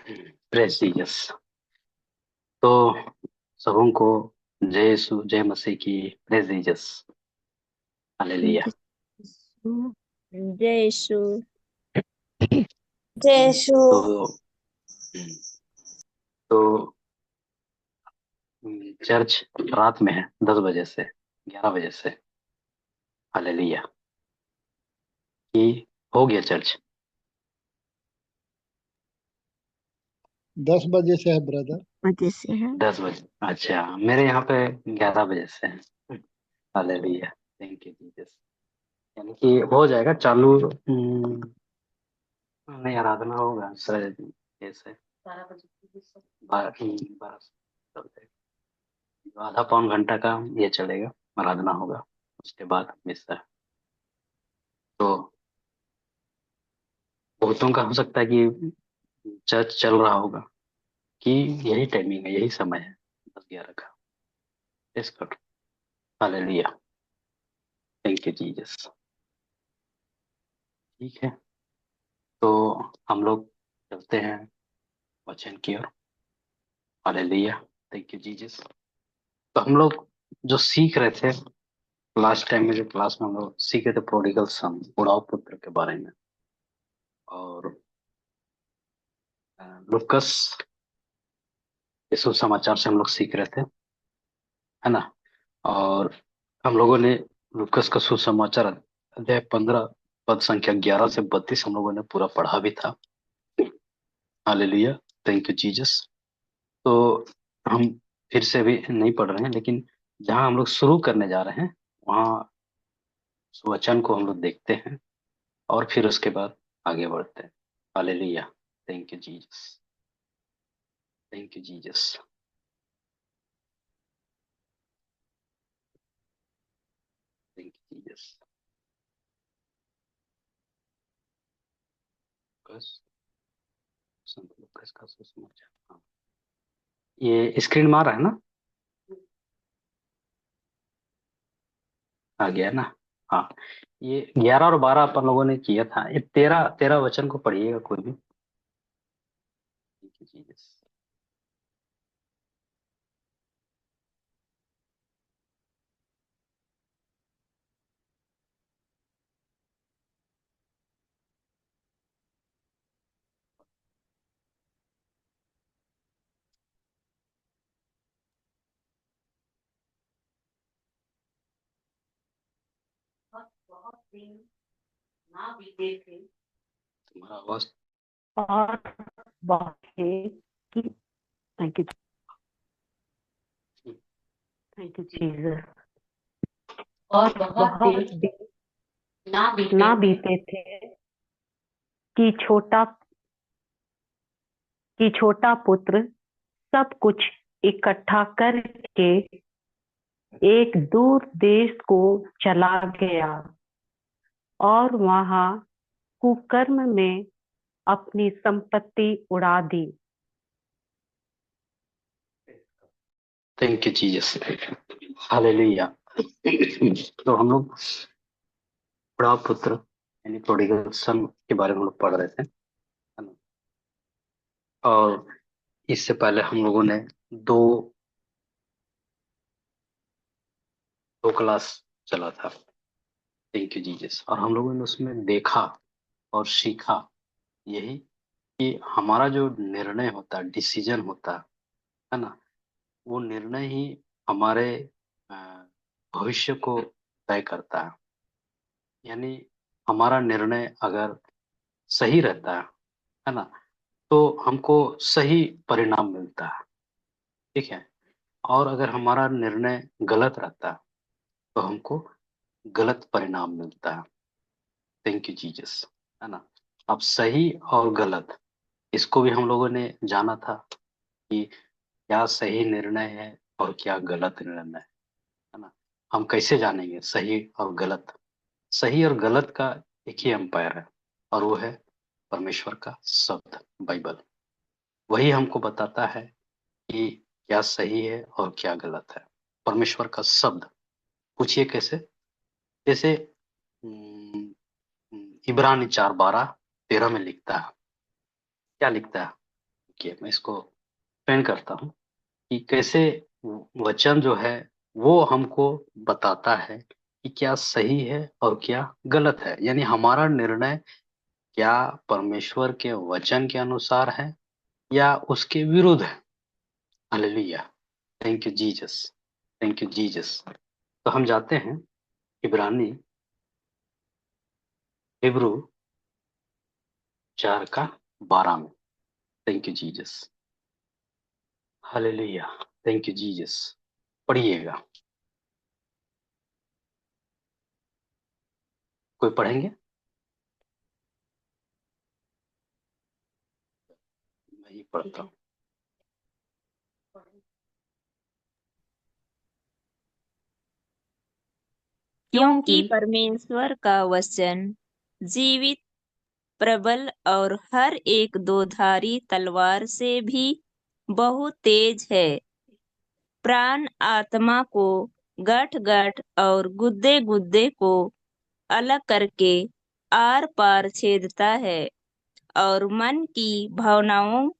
Press Jesus. तो सबों को जय यीशु जय मसीह की प्रेस जीसस। हालेलुया। यीशु, जय यीशु। जय यीशु। तो तो चर्च रात में है 10 बजे से 11 बजे से। हालेलुया। कि हो गया चर्च 10 बजे से है ब्रदर। बजे से है। 10 बजे। अच्छा, मेरे यहाँ पे 11 बजे से है। हालेलुया। Thank you Jesus. यानी कि हो जाएगा चालू। नहीं, आराधना होगा सर ऐसे 12 आधा पौन घंटा का ये चलेगा। आराधना होगा, उसके बाद मिलता है। तो बहुतों का हो सकता है कि चर्च चल रहा होगा कि यही टाइमिंग है, यही समय है 10-11 का। इस cut. Hallelujah. Thank you Jesus. ठीक है, तो हम लोग चलते हैं वचन की ओर। हालेलुया। Thank you Jesus. तो हम लोग जो सीख रहे थे लास्ट टाइम में, जो क्लास में हम लोग सीखे थे प्रोडिगल सन, उड़ाव पुत्र के बारे में। और लुकस के सुसमाचार से हम लोग सीख रहे थे, है ना। और हम लोगों ने लुकस का सुसमाचार अध्याय 15 पद संख्या 11 से 32 हम लोगों ने पूरा पढ़ा भी था। हालेलुया। Thank you Jesus. तो हम फिर से भी नहीं पढ़ रहे हैं, लेकिन जहां हम लोग शुरू करने जा रहे हैं वहां उस वचन को हम लोग देखते हैं और फिर उसके बाद आगे बढ़ते हैं। Hallelujah. Thank you Jesus. Thank you Jesus. Thank you Jesus. लुकस, संत लुकस का सुसमाचार। हाँ, ये स्क्रीन में आ रहा है ना? आ गया ना? हाँ। ये 11 और 12 अपन लोगों ने किया था। ये 13 वचन को पढ़िएगा कोई भी। Thank you, Jesus. बहुत दिन ना बीते थे। तुम्हारा आवाज और बहुत है कि thank you, thank you Jesus. और बहुत बहुत दिन दिन ना बीते ना थे बीते थे कि छोटा पुत्र सब कुछ इकट्ठा करके एक दूर देश को चला गया और वहां कुकर्म में अपनी संपत्ति उड़ा दी। Thank you Jesus. हालेलुया। तो हम लोग बड़ा पुत्र यानी प्रोडिगल सन के बारे में हम लोग पढ़ रहे थे, है ना। और इससे पहले हम लोगों ने दो दो क्लास चला था। Thank you Jesus. और हम लोगों ने उसमें देखा और सीखा यही कि हमारा जो निर्णय होता है, डिसीजन होता है ना, वो निर्णय ही हमारे अ, भविष्य को तय करता है। यानी हमारा निर्णय अगर सही रहता है ना, तो हमको सही परिणाम मिलता है। ठीक है। और अगर हमारा निर्णय गलत रहता है तो हमको गलत परिणाम मिलता है। थैंक यू जीसस, है ना। अब सही और गलत, इसको भी हम लोगों ने जाना था कि क्या सही निर्णय है और क्या गलत निर्णय है ना। हम कैसे जानेंगे सही और गलत? सही और गलत का एक ही अंपायर है, और वो है परमेश्वर का शब्द, बाइबल। वही हमको बताता है कि क्या सही है और क्या गलत है। परमेश्वर का शब्द। पूछिए कैसे? जैसे इब्रानी 4:12-13 में लिखता है। क्या लिखता है? रुकिए मैं इसको पेन करता हूँ कि कैसे वचन जो है वो हमको बताता है कि क्या सही है और क्या गलत है, यानी हमारा निर्णय क्या परमेश्वर के वचन के अनुसार है या उसके विरुद्ध है। Hallelujah. Thank you Jesus. Thank you Jesus. तो हम जाते हैं इब्रानी हिब्रू 4 का 12 में। Thank you Jesus. Hallelujah. Thank you Jesus. पढ़िएगा। कोई पढ़ेंगे? मैं ही पढ़ता हूँ। क्योंकि परमेश्वर का वचन जीवित, प्रबल और हर एक दोधारी तलवार से भी बहुत तेज है, प्राण आत्मा को गांठ गांठ और गुद्दे गुद्दे को अलग करके आर पार छेदता है, और मन की भावनाओं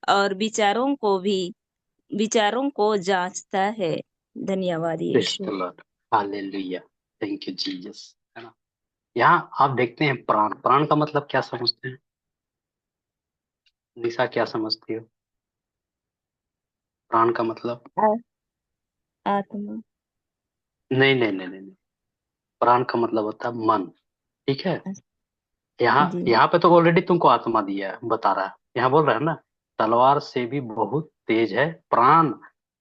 और विचारों को जांचता है। धन्यवाद प्रेज द यीशु। Lord. Hallelujah. Thank you Jesus. है ना? यहाँ आप देखते हैं प्राण, प्राण का मतलब क्या समझते हैं? निशा क्या समझती हो प्राण का मतलब? आ- आत्मा। नहीं नहीं नहीं नहीं नहीं। प्राण का मतलब होता है मन। ठीक है। यहाँ जी यहाँ पे तो ऑलरेडी तुमको आत्मा दिया है, बता रहा है। यहाँ बोल रहा है ना, तलवार से भी बहुत तेज है प्राण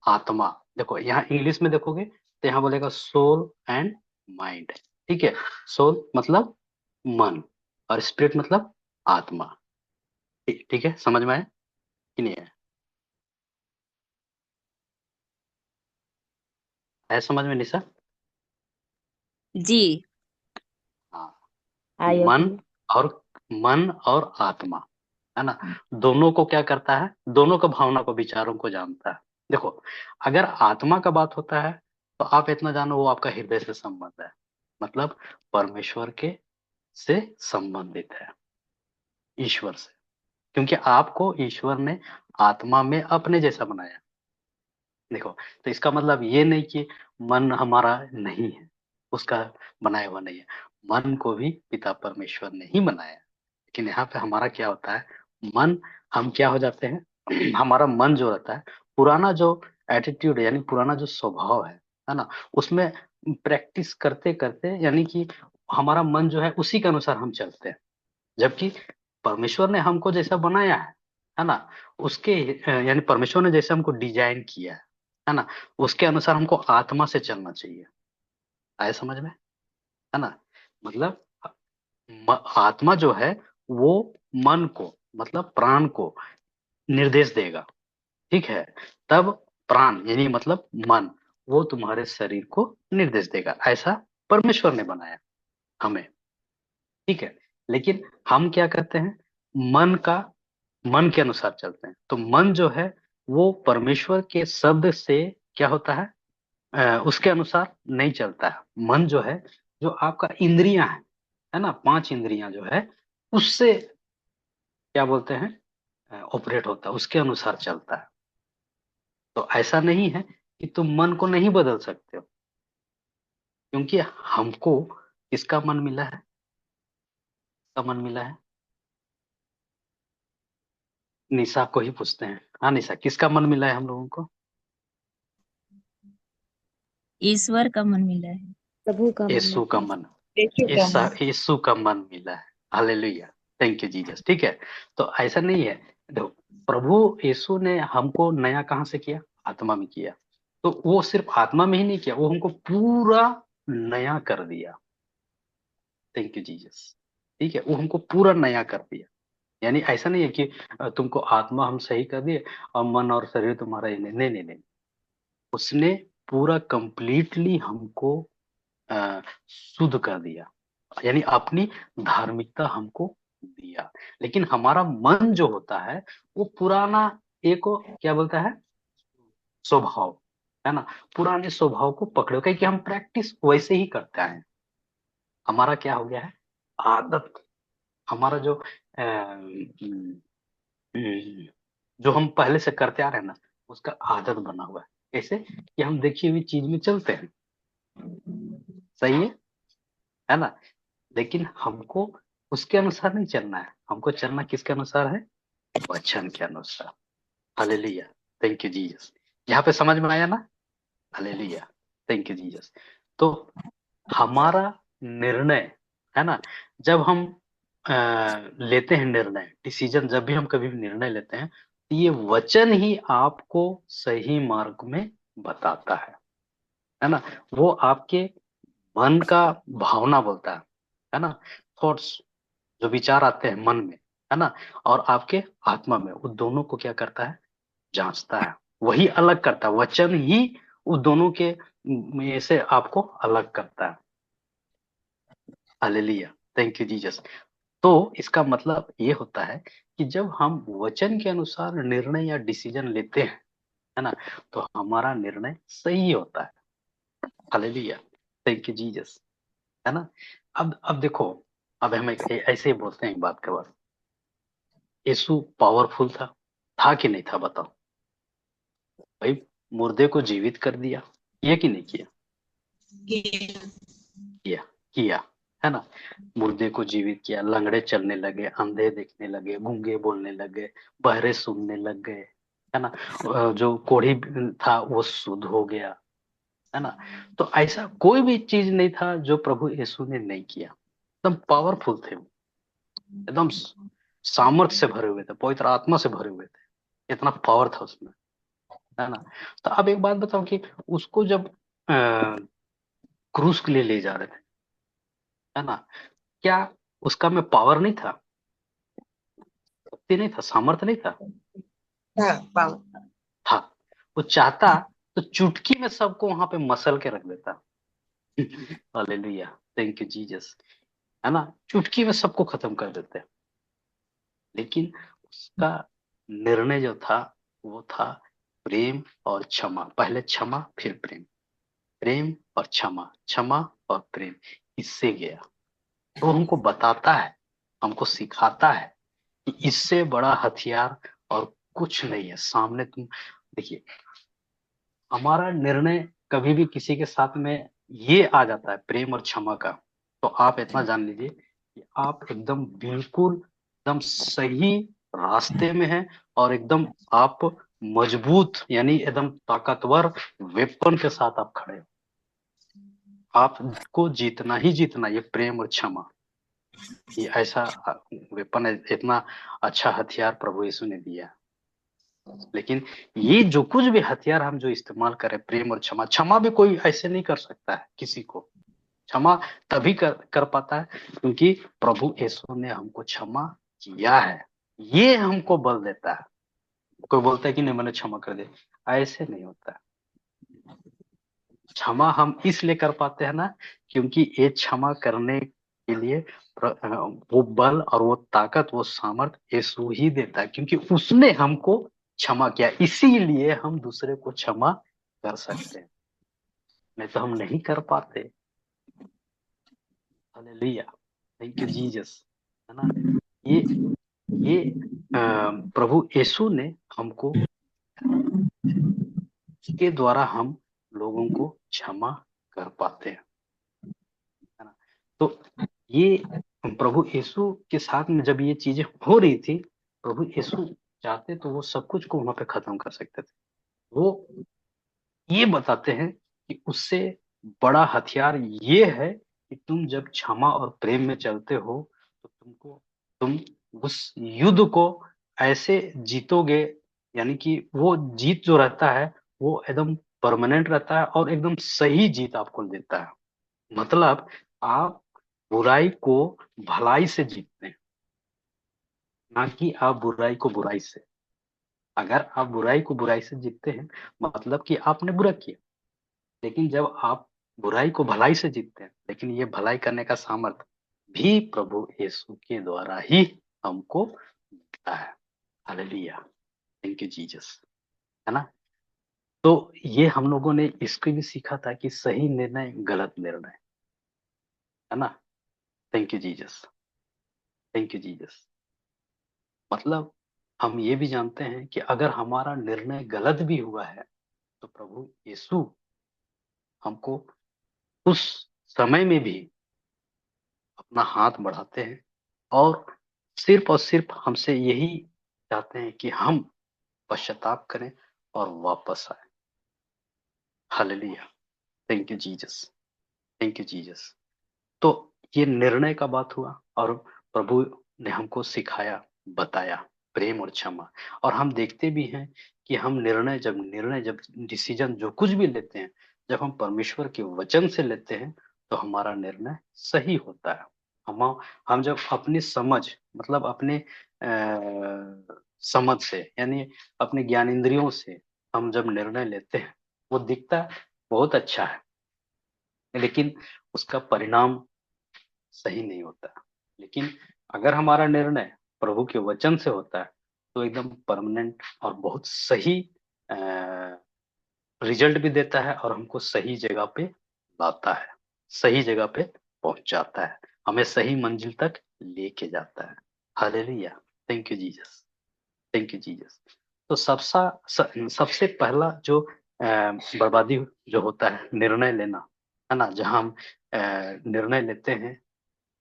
आत्मा। देखो यहाँ इंग्लिश में देखोगे तो यहाँ बोलेगा सोल एंड माइंड। ठीक है। सोल मतलब मन और स्पिरिट मतलब आत्मा। ठीक ठीक है, समझ में आया कि नहीं है? है समझ में निशा? जी। हाँ। आया मन समझ। और मन और आत्मा, है ना, दोनों को क्या करता है? दोनों को भावना को विचारों को जानता है। देखो, अगर आत्मा का बात होता है तो आप इतना जानो वो आपका हृदय से संबंध है, मतलब परमेश्वर के से संबंधित है, ईश्वर से। क्योंकि आपको ईश्वर ने आत्मा में अपने जैसा बनाया। देखो, तो इसका मतलब ये नहीं कि मन हमारा नहीं है, उसका बनाया हुआ नहीं है। मन को भी पिता परमेश्वर ने ही बनाया है। लेकिन यहाँ पे हमारा क्या होता है? मन, हम क्या हो जाते हैं हमारा मन जो रहता है, पुराना जो एटीट्यूड है, यानी पुराना जो स्वभाव है ना, उसमें प्रैक्टिस करते करते, यानी कि हमारा मन जो है उसी के अनुसार हम चलते हैं। जबकि परमेश्वर ने हमको जैसा बनाया है ना, उसके यानी परमेश्वर ने जैसे हमको डिजाइन किया है ना, उसके अनुसार हमको आत्मा से चलना चाहिए। आया समझ में? है ना? मतलब आत्मा जो है वो मन को, मतलब प्राण को निर्देश देगा। ठीक है। तब प्राण यानी मतलब मन, वो तुम्हारे शरीर को निर्देश देगा। ऐसा परमेश्वर ने बनाया हमें। ठीक है। लेकिन हम क्या करते हैं? मन का, मन के अनुसार चलते हैं। तो मन जो है वो परमेश्वर के शब्द से क्या होता है, उसके अनुसार नहीं चलता है। मन जो है, जो आपका इंद्रियां है ना, 5 इंद्रियां जो है, उससे क्या बोलते हैं, ऑपरेट होता है, उसके अनुसार चलता है। तो ऐसा नहीं है कि तुम मन को नहीं बदल सकते हो, क्योंकि हमको किसका मन मिला है? का मन मिला है? निशा को ही पूछते हैं। हाँ निशा, किसका मन मिला है हम लोगों को? ईश्वर का मन मिला है। प्रभु का मन यीशु का मिला मन। है। यीशु का यीशु मन। यीशु का मन मिला है। हालेलुया। Thank you Jesus. ठीक है। तो ऐसा नहीं है। देखो, प्रभु यीशु ने हमको नया कहाँ से किया? आत्मा में किया। तो वो सिर्फ आत्मा में ही नहीं किया, वो हमको पूरा नया कर दिया। Thank you Jesus. ठीक है, वो हमको पूरा नया कर दिया। यानी ऐसा नहीं है कि तुमको आत्मा हम सही कर दिए और मन और शरीर तुम्हारा ही नहीं। नहीं नहीं नहीं। उसने पूरा कंप्लीटली हमको शुद्ध कर दिया, यानी अपनी धार्मिकता हमको दिया। लेकिन हमारा मन जो होता है वो पुराना, एक को क्या बोलता है, स्वभाव, है ना, पुराने स्वभाव को पकड़ो, क्योंकि हम प्रैक्टिस वैसे ही करते हैं। हमारा क्या हो गया है? आदत। हमारा जो जो हम पहले से करते आ रहे हैं ना, उसका आदत बना हुआ है। कैसे कि हम देखी हुई चीज में चलते हैं, सही है ना। लेकिन हमको उसके अनुसार नहीं चलना है, हमको चलना किसके अनुसार है? वचन के अनुसार। Hallelujah, thank you Jesus. यहाँ पे समझ में आया ना? Hallelujah, thank you Jesus. तो हमारा निर्णय, है ना, जब हम लेते हैं निर्णय, डिसीजन, जब भी हम कभी भी निर्णय लेते हैं, तो ये वचन ही आपको सही मार्ग में बताता है ना। वो आपके मन का भावना बोलता है ना, थॉट्स, जो विचार आते हैं मन में, है ना, और आपके आत्मा में, वो दोनों को क्या करता है? जांचता है। वही अलग करता है, वचन ही उस दोनों के में से आपको अलग करता है। Hallelujah, thank you Jesus. तो इसका मतलब ये होता है कि जब हम वचन के अनुसार निर्णय या डिसीजन लेते हैं, है ना, तो हमारा निर्णय सही होता है। हालेलुया, थैंक यू जीसस, है ना। अब देखो, अब हम ऐसे ही बोलते हैं एक बात के बाद, यीशु पावरफुल था कि नहीं था? बताओ भाई। मुर्दे को जीवित कर दिया, किया कि नहीं किया? किया, किया, है ना। मुर्दे को जीवित किया, लंगड़े चलने लगे, अंधे देखने लगे, गूंगे बोलने लगे, बहरे सुनने लग गए, है ना। जो कोढ़ी था वो शुद्ध हो गया, है ना। तो ऐसा कोई भी चीज नहीं था जो प्रभु यीशु ने नहीं किया। एकदम पावरफुल थे वो, एकदम सामर्थ्य से भरे हुए थे, पवित्र आत्मा से भरे हुए थे, इतना पावर था उसमें, है ना। तो अब एक बात बताओ कि उसको जब क्रूस के लिए ले जा रहे थे, है ना, क्या उसका में पावर नहीं था? शक्ति नहीं था? सामर्थ्य नहीं था? था। वो चाहता तो चुटकी में सबको वहां पे मसल के रख देता। हालेलुया, थैंक यू जीसस, है ना। चुटकी में सबको खत्म कर देते हैं। लेकिन उसका निर्णय जो था, वो था प्रेम और क्षमा। पहले क्षमा, फिर प्रेम। प्रेम और क्षमा, क्षमा और प्रेम, इससे गया। तो हमको बताता है, हमको सिखाता है कि इससे बड़ा हथियार और कुछ नहीं है सामने। तुम देखिए, हमारा निर्णय कभी भी किसी के साथ में ये आ जाता है प्रेम और क्षमा का, तो आप इतना जान लीजिए कि आप एकदम बिल्कुल एकदम सही रास्ते में हैं, और एकदम आप मजबूत, यानी एकदम ताकतवर वेपन के साथ आप खड़े हो। आपको जीतना ही जीतना, ये प्रेम और क्षमा, ये ऐसा वेपन है, इतना अच्छा हथियार प्रभु यीशु ने दिया। लेकिन ये जो कुछ भी हथियार हम जो इस्तेमाल करें, प्रेम और क्षमा, क्षमा भी कोई ऐसे नहीं कर सकता है किसी को। क्षमा तभी कर पाता है क्योंकि प्रभु यीशु ने हमको क्षमा किया है, ये हमको बल देता है। कोई बोलता है कि नहीं मैंने क्षमा कर दे, ऐसे नहीं होता है। क्षमा हम इसलिए कर पाते हैं ना, क्योंकि ये क्षमा करने के लिए वो बल और वो ताकत, वो सामर्थ यीशु ही देता है, क्योंकि उसने हमको क्षमा किया, इसीलिए हम दूसरे को क्षमा कर सकते हैं, नहीं तो हम नहीं कर पाते। हालेलुया, थैंक यू जीसस, है ना। ये ये प्रभु यीशु ने हमको, के द्वारा हम लोगों को क्षमा कर पाते हैं, है ना। तो ये प्रभु यीशु के साथ में जब ये चीजें हो रही थी, प्रभु यीशु चाहते तो वो सब कुछ को वहां पे खत्म कर सकते थे। वो ये बताते हैं कि उससे बड़ा हथियार ये है कि तुम जब क्षमा और प्रेम में चलते हो, तो तुम उस युद्ध को ऐसे जीतोगे, यानी कि वो जीत जो रहता है वो एकदम परमानेंट रहता है, और एकदम सही जीत आपको देता है। मतलब आप बुराई को भलाई से जीतते हैं, ना कि आप बुराई को बुराई से। अगर आप बुराई को बुराई से जीतते हैं, मतलब कि आपने बुरा किया। लेकिन जब आप बुराई को भलाई से जीतते हैं, लेकिन ये भलाई करने का सामर्थ भी प्रभु यीशु के द्वारा ही हमको मिलता है। हालेलुया, थैंक यू जीसस, है ना। तो ये हम लोगों ने इसको भी सीखा था कि सही निर्णय गलत निर्णय, है ना। Thank you Jesus, thank you Jesus. मतलब हम ये भी जानते हैं कि अगर हमारा निर्णय गलत भी हुआ है तो प्रभु यीशु हमको उस समय में भी अपना हाथ बढ़ाते हैं और सिर्फ हमसे यही चाहते हैं कि हम पश्चाताप करें और वापस आए। Hallelujah. Thank you Jesus. Thank you Jesus. तो ये निर्णय का बात हुआ और प्रभु ने हमको सिखाया, बताया प्रेम और क्षमा। और हम देखते भी हैं कि हम जब डिसीजन जो कुछ भी लेते हैं, जब हम परमेश्वर के वचन से लेते हैं तो हमारा निर्णय सही होता है। हम हम जब अपनी समझ मतलब अपने समझ से यानी अपने ज्ञान इंद्रियों से हम जब निर्णय लेते हैं, वो दिखता बहुत अच्छा है लेकिन उसका परिणाम सही नहीं होता। लेकिन अगर हमारा निर्णय प्रभु के वचन से होता है तो एकदम परमानेंट और बहुत सही रिजल्ट भी देता है और हमको सही जगह पे लाता है, सही जगह पे पहुंचाता है, हमें सही मंजिल तक लेके जाता है। Hallelujah. Thank you Jesus. Thank you Jesus. तो सबसे पहला जो बर्बादी जो होता है निर्णय लेना, है ना, जहां हम निर्णय लेते हैं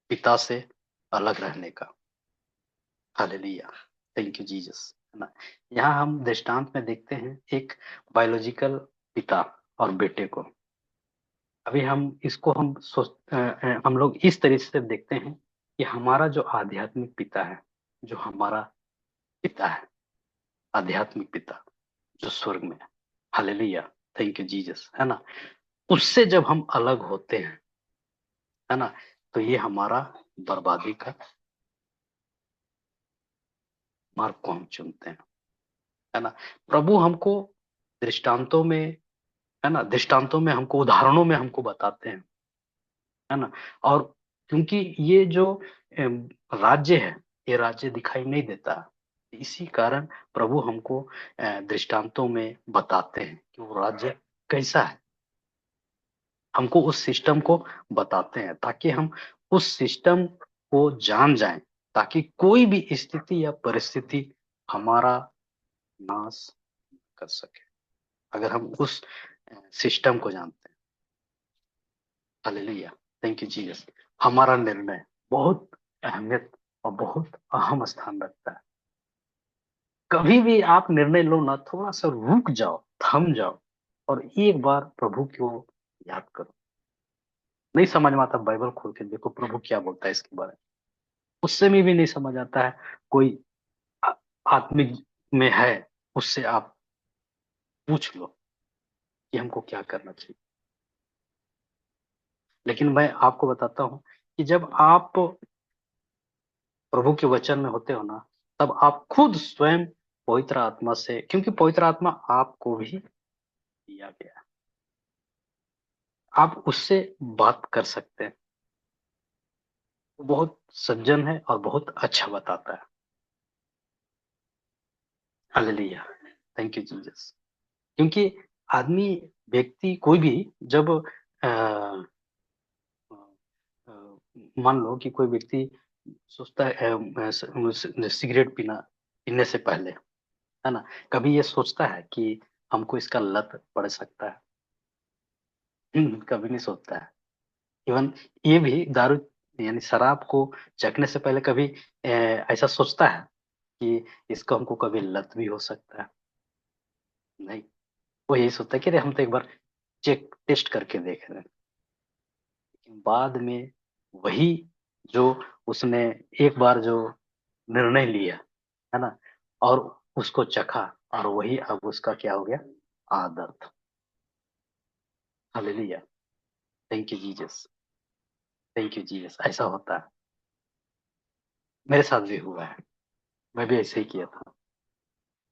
पिता से अलग रहने का। हालेलुया। थैंक यू जीसस, है ना। यहाँ हम दृष्टांत में देखते हैं एक बायोलॉजिकल पिता और बेटे को। अभी हम इसको हम लोग इस तरीके से देखते हैं कि हमारा जो आध्यात्मिक पिता है, जो हमारा पिता है, आध्यात्मिक पिता जो स्वर्ग में है। हालेलुया। थैंक यू जीसस, है ना। उससे जब हम अलग होते हैं, है ना, तो ये हमारा बर्बादी का मार्ग को हम चुनते हैं, है ना। प्रभु हमको दृष्टांतों में, है ना, दृष्टांतों में हमको, उदाहरणों में हमको बताते हैं, है ना। और क्योंकि ये जो राज्य है, ये राज्य दिखाई नहीं देता, इसी कारण प्रभु हमको दृष्टांतों में बताते हैं कि वो राज्य कैसा है। हमको उस सिस्टम को बताते हैं ताकि हम उस सिस्टम को जान जाएं, ताकि कोई भी स्थिति या परिस्थिति हमारा नाश कर सके, अगर हम उस सिस्टम को जानते हैं। हालेलुया। Thank you Jesus. हमारा निर्णय बहुत अहमियत और बहुत अहम स्थान रखता है। कभी भी आप निर्णय लो ना, थोड़ा सा रुक जाओ, थम जाओ और एक बार प्रभु को याद करो। नहीं समझ में आता, बाइबल खोल के देखो प्रभु क्या बोलता है इसके बारे में। उससे में भी नहीं समझ आता है, कोई आ- आत्मिक में है, उससे आप पूछ लो कि हमको क्या करना चाहिए। लेकिन मैं आपको बताता हूँ कि जब आप प्रभु के वचन में होते हो ना, तब आप खुद स्वयं पवित्र आत्मा से, क्योंकि पवित्र आत्मा आपको भी दिया गया है, आप उससे बात कर सकते हैं। वो बहुत सज्जन है और बहुत अच्छा बताता है। हालेलुया। Thank you Jesus. क्योंकि आदमी, व्यक्ति कोई भी जब अ, अ, मान लो कि कोई व्यक्ति सोचता है सिगरेट पीने से पहले, है ना, कभी ये सोचता है कि हमको इसका लत पड़ सकता है? कभी नहीं सोचता है। इवन ये भी दारू यानी शराब को चखने से पहले कभी ऐसा सोचता है कि इसको हमको कभी लत भी हो सकता है? नहीं। वो यही सोचता है कि अरे हम तो एक बार चेक टेस्ट करके देख रहे हैं। लेकिन बाद में वही जो उसने एक बार जो निर्णय लिया, है ना, और उसको चखा, और वही अब उसका क्या हो गया? आदत। Hallelujah. Thank you Jesus. Thank you Jesus. ऐसा होता है, मेरे साथ भी हुआ है, मैं भी ऐसे ही किया था।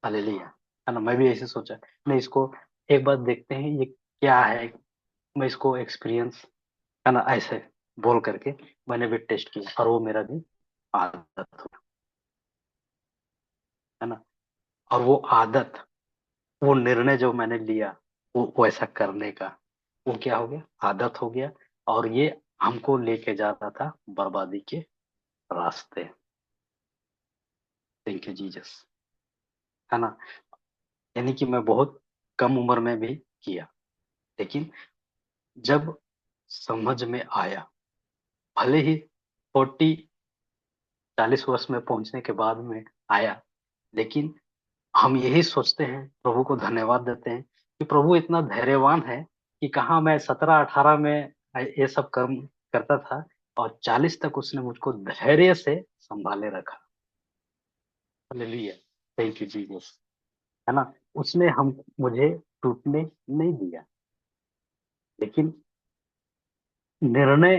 हालेलुया, है ना। मैं भी ऐसे सोचा, नहीं इसको एक बार देखते हैं ये क्या है, मैं इसको एक्सपीरियंस, है ना, ऐसे बोल करके मैंने भी टेस्ट किया और वो मेरा भी आदत हो, है ना। और वो आदत, वो निर्णय जो मैंने लिया वो ऐसा करने का, वो क्या हो गया? आदत हो गया। और ये हमको लेके जाता था बर्बादी के रास्ते। Thank you Jesus. है ना। यानी कि मैं बहुत कम उम्र में भी किया, लेकिन जब समझ में आया, भले ही 40-40 वर्ष में पहुंचने के बाद में आया, लेकिन हम यही सोचते हैं, प्रभु को धन्यवाद देते हैं कि प्रभु इतना धैर्यवान है कि कहाँ मैं 17-18 में ये सब कर्म करता था, और 40 तक उसने मुझको धैर्य से संभाले रखा। हालेलुया, थैंक यू जीसस, है ना। उसने हम मुझे टूटने नहीं दिया, लेकिन निर्णय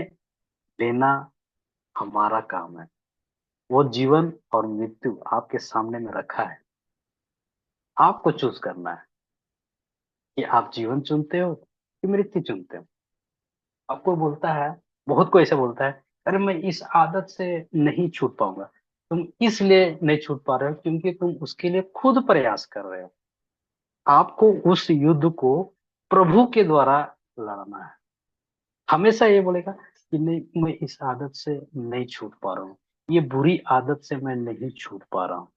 लेना हमारा काम है। वो जीवन और मृत्यु आपके सामने में रखा है, आपको चूज करना है कि आप जीवन चुनते हो कि मृत्यु चुनते हो। आपको बोलता है, बहुत कोई ऐसे बोलता है, अरे मैं इस आदत से नहीं छूट पाऊंगा। तुम इसलिए नहीं छूट पा रहे हो क्योंकि तुम उसके लिए खुद प्रयास कर रहे हो। आपको उस युद्ध को प्रभु के द्वारा लड़ना है। हमेशा ये बोलेगा कि नहीं, मैं इस आदत से नहीं छूट पा रहा हूँ, ये बुरी आदत से मैं नहीं छूट पा रहा हूँ,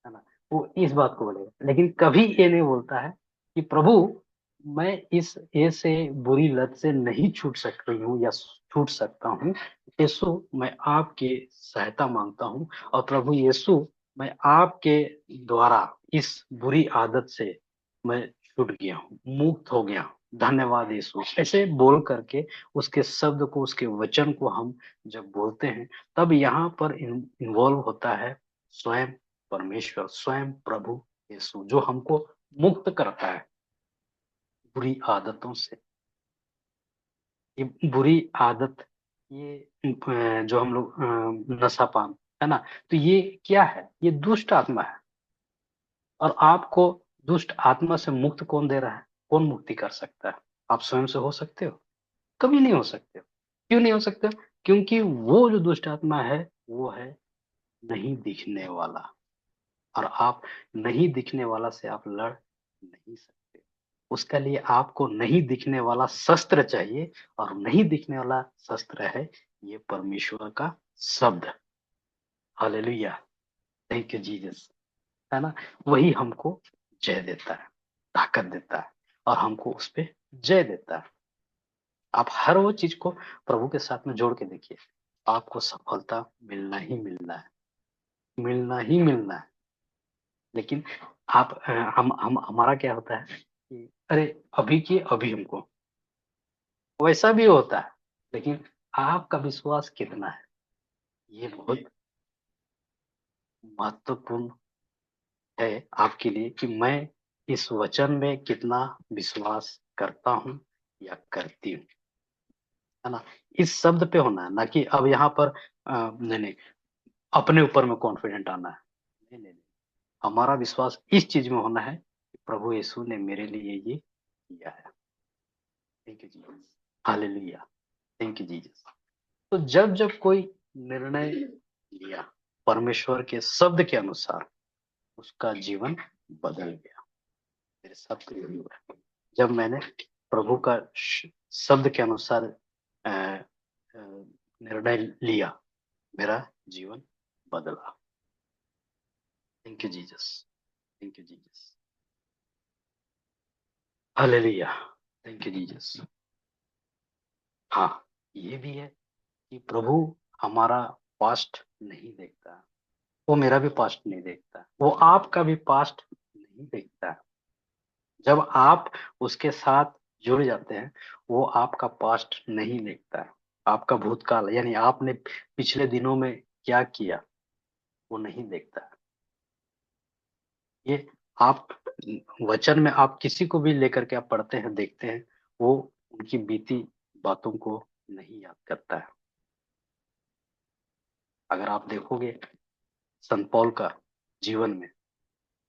है ना। वो इस बात को बोलेगा, लेकिन कभी ये नहीं बोलता है कि प्रभु मैं इस ये से बुरी लत से नहीं छूट सक रही हूँ या छूट सकता हूँ। यीशु, मैं आपके सहायता मांगता हूँ, और प्रभु यीशु, मैं आपके द्वारा इस बुरी आदत से मैं छूट गया हूँ, मुक्त हो गया हूँ। धन्यवाद यीशु, ऐसे बोल करके उसके शब्द को, उसके वचन को हम जब बोलते हैं, तब यहाँ पर इन्वॉल्व होता है स्वयं परमेश्वर, स्वयं प्रभु यीशु, जो हमको मुक्त करता है बुरी आदतों से। ये बुरी आदत, ये जो हम लोग नशा पान, है ना, तो ये क्या है? ये दुष्ट आत्मा है। और आपको दुष्ट आत्मा से मुक्त कौन दे रहा है? कौन मुक्ति कर सकता है? आप स्वयं से हो सकते हो? कभी नहीं हो सकते हो। क्यों नहीं हो सकते हो? क्योंकि वो जो दुष्ट आत्मा है, वो है नहीं दिखने वाला, और आप नहीं दिखने वाला से आप लड़ नहीं सकते। उसके लिए आपको नहीं दिखने वाला शस्त्र चाहिए, और नहीं दिखने वाला शस्त्र है ये परमेश्वर का शब्द। हालेलुया, थैंक यू जीसस, है ना। वही हमको जय देता है, ताकत देता है, और हमको उस पे जय देता है। आप हर वो चीज को प्रभु के साथ में जोड़ के देखिए, आपको सफलता मिलना ही मिलना है, मिलना ही मिलना है। लेकिन आप हम हमारा क्या होता है कि अरे अभी की अभी हमको, वैसा भी होता है, लेकिन आपका विश्वास कितना है, ये बहुत महत्वपूर्ण है आपके लिए, कि मैं इस वचन में कितना विश्वास करता हूँ या करती हूँ, है ना। इस शब्द पे होना है, ना कि अब यहाँ पर नहीं नहीं, अपने ऊपर में कॉन्फिडेंट आना है। नहीं नहीं नहीं, हमारा विश्वास इस चीज में होना है कि प्रभु यीशु ने मेरे लिए ये किया है। Thank you Jesus, hallelujah, thank you Jesus. तो जब जब कोई निर्णय लिया परमेश्वर के शब्द के अनुसार, उसका जीवन बदल गया। मेरे साथ तो यही हुआ है। जब मैंने प्रभु का शब्द के अनुसार निर्णय लिया, मेरा जीवन बदला। Thank you Jesus, thank you Jesus, hallelujah, thank you Jesus. हाँ, ये भी है कि प्रभु हमारा पास्ट नहीं देखता, वो मेरा भी पास्ट नहीं देखता, वो आपका भी पास्ट नहीं देखता। जब आप उसके साथ जुड़ जाते हैं, वो आपका पास्ट नहीं देखता है, आपका भूतकाल, यानी आपने पिछले दिनों में क्या किया, वो नहीं देखता है। ये आप वचन में आप किसी को भी लेकर के आप पढ़ते हैं, देखते हैं, वो उनकी बीती बातों को नहीं याद करता है। अगर आप देखोगे संत पौल का जीवन में,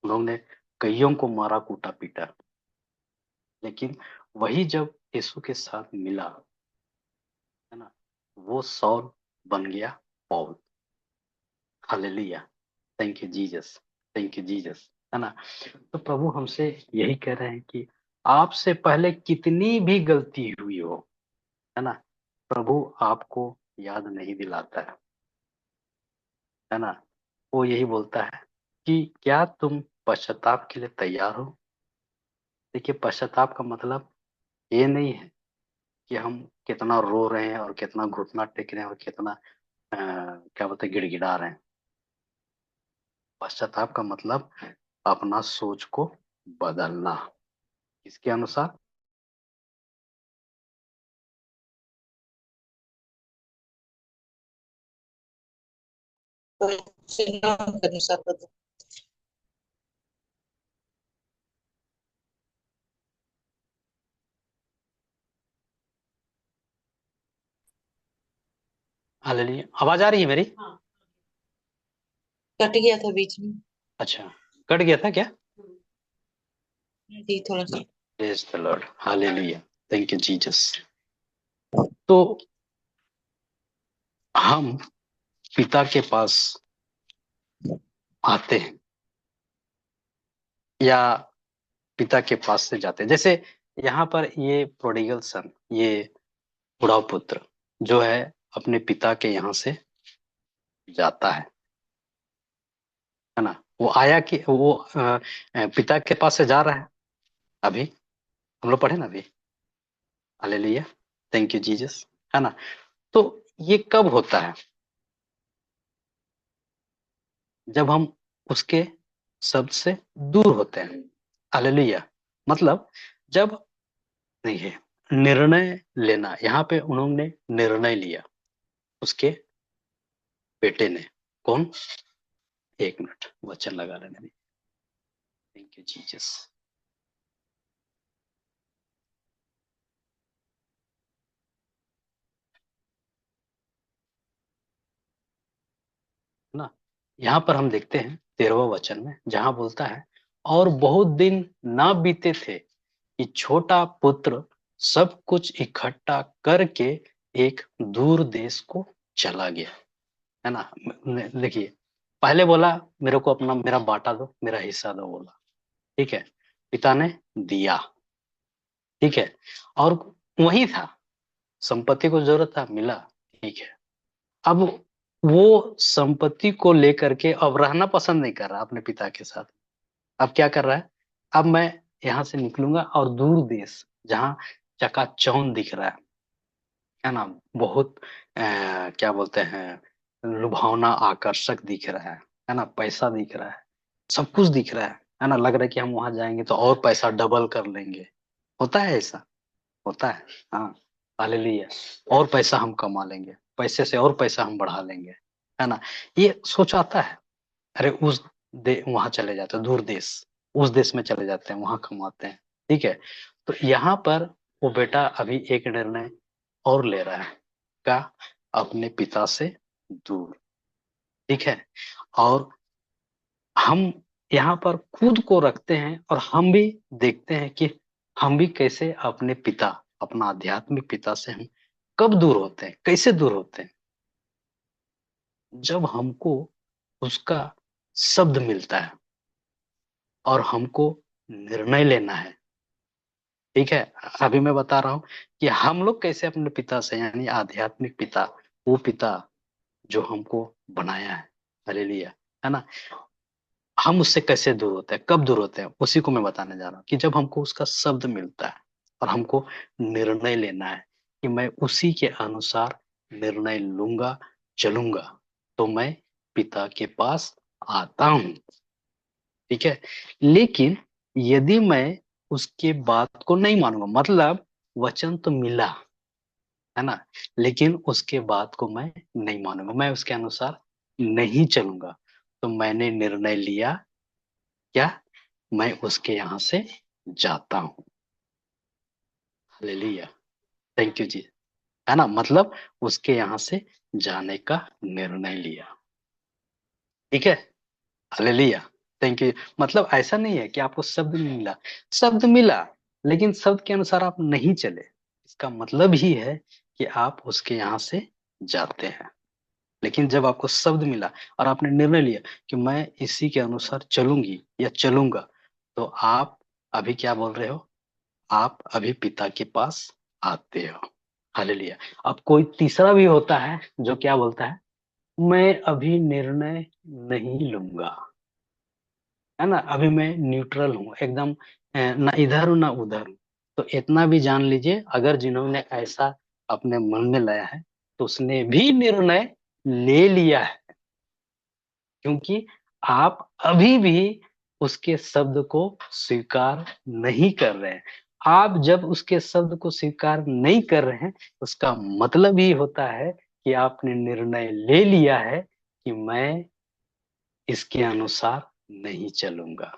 उन्होंने कईयों को मारा, कूटा, पीटा, लेकिन वही जब यीशु के साथ मिला, है ना, वो सौल बन गया Paul. Hallelujah, thank you Jesus, thank you Jesus, है ना। तो प्रभु हमसे यही कह रहे हैं कि आपसे पहले कितनी भी गलती हुई हो, है ना, प्रभु आपको याद नहीं दिलाता है ना। वो यही बोलता है कि क्या तुम पश्चाताप के लिए तैयार हो। देखिए, पश्चाताप का मतलब ये नहीं है कि हम कितना रो रहे हैं और कितना घुटना टेक रहे हैं और कितना क्या बोलते हैं, गिड़गिड़ा रहे हैं। पश्चाताप का मतलब अपना सोच को बदलना। इसके अनुसार परिणाम के अनुसार बदल। हालेलुया। आवाज आ रही है मेरी? कट गया था बीच में। अच्छा, कट गया था क्या? जी थोड़ा सा। Praise the Lord, hallelujah, thank you Jesus. तो हम पिता के पास आते हैं या पिता के पास से जाते हैं। जैसे यहाँ पर ये प्रोडिगल सन, ये बुढ़ा पुत्र जो है अपने पिता के यहाँ से जाता है ना। वो आया कि वो पिता के पास से जा रहा है। अभी हम लोग पढ़े ना अभी, हालेलुया, थैंक यू जीसस, है ना। तो ये कब होता है? जब हम उसके शब्द से दूर होते हैं। हालेलुया। मतलब जब, नहीं है, निर्णय लेना, यहाँ पे उन्होंने निर्णय लिया, उसके बेटे ने। कौन? एक मिनट, वचन लगा लेने दीजिए। Thank you Jesus. ना, यहाँ पर हम देखते हैं 13वां वचन में, जहां बोलता है, और बहुत दिन ना बीते थे कि छोटा पुत्र सब कुछ इकट्ठा करके एक दूर देश को चला गया, है ना। देखिए, पहले बोला मेरे को अपना मेरा बांटा दो, मेरा हिस्सा दो, बोला, ठीक है। पिता ने दिया, ठीक है। और वही था, संपत्ति को जरूरत था, मिला, ठीक है। अब वो संपत्ति को लेकर के अब रहना पसंद नहीं कर रहा अपने पिता के साथ। अब क्या कर रहा है? अब मैं यहाँ से निकलूंगा और दूर देश, जहाँ चकाचौंध दिख रहा है ना, बहुत क्या बोलते हैं, लुभावना आकर्षक दिख रहा है ना, पैसा दिख रहा है, सब कुछ दिख रहा है ना। लग रहा है कि हम वहां जाएंगे तो और पैसा डबल कर लेंगे। होता है ऐसा, होता है। हाँ, हालेलुया। और पैसा हम कमा लेंगे, पैसे से और पैसा हम बढ़ा लेंगे, है ना। ये सोच आता है। अरे उस वहां चले जाते हैं, दूर देश, उस देश में चले जाते हैं, वहां कमाते हैं, ठीक है। तो यहाँ पर वो बेटा अभी एक निर्णय और ले रहा है, क्या? अपने पिता से दूर, ठीक है। और हम यहाँ पर खुद को रखते हैं और हम भी देखते हैं कि हम भी कैसे अपने पिता, अपना आध्यात्मिक पिता से हम कब दूर होते हैं, कैसे दूर होते हैं। जब हमको उसका शब्द मिलता है और हमको निर्णय लेना है, ठीक है। अभी मैं बता रहा हूं कि हम लोग कैसे अपने पिता से, यानी आध्यात्मिक पिता, वो पिता जो हमको बनाया है, हालेलुया, है ना, हम उससे कैसे दूर होते हैं, कब दूर होते हैं, उसी को मैं बताने जा रहा हूँ कि जब हमको उसका शब्द मिलता है और हमको निर्णय लेना है कि मैं उसी के अनुसार निर्णय लूंगा, चलूंगा, तो मैं पिता के पास आता हूँ, ठीक है। लेकिन यदि मैं उसके बात को नहीं मानूंगा, मतलब वचन तो मिला, है ना, लेकिन उसके बात को मैं नहीं मानूंगा, मैं उसके अनुसार नहीं चलूंगा, तो मैंने निर्णय लिया, क्या? मैं उसके यहाँ से जाता हूँ। हालेलुया, थैंक यू जी, है ना। मतलब उसके यहाँ से जाने का निर्णय लिया, ठीक है। Hallelujah, thank you. मतलब ऐसा नहीं है कि आपको शब्द नहीं मिला, शब्द मिला, लेकिन शब्द के अनुसार आप नहीं चले। इसका मतलब ही है कि आप उसके यहाँ से जाते हैं। लेकिन जब आपको शब्द मिला और आपने निर्णय लिया कि मैं इसी के अनुसार चलूंगी या चलूंगा, तो आप अभी क्या बोल रहे हो? आप अभी पिता के पास आते हो। हालेलुया। अब कोई तीसरा भी होता है जो क्या बोलता है, मैं अभी निर्णय नहीं लूंगा, है ना, अभी मैं न्यूट्रल हूँ एकदम, ना इधर हूँ ना उधर हूँ। तो इतना भी जान लीजिए, अगर जिन्होंने ऐसा अपने मन में लाया है तो उसने भी निर्णय ले लिया है, क्योंकि आप अभी भी उसके शब्द को स्वीकार नहीं कर रहे हैं। आप जब उसके शब्द को स्वीकार नहीं कर रहे हैं, उसका मतलब ही होता है कि आपने निर्णय ले लिया है कि मैं इसके अनुसार नहीं चलूंगा।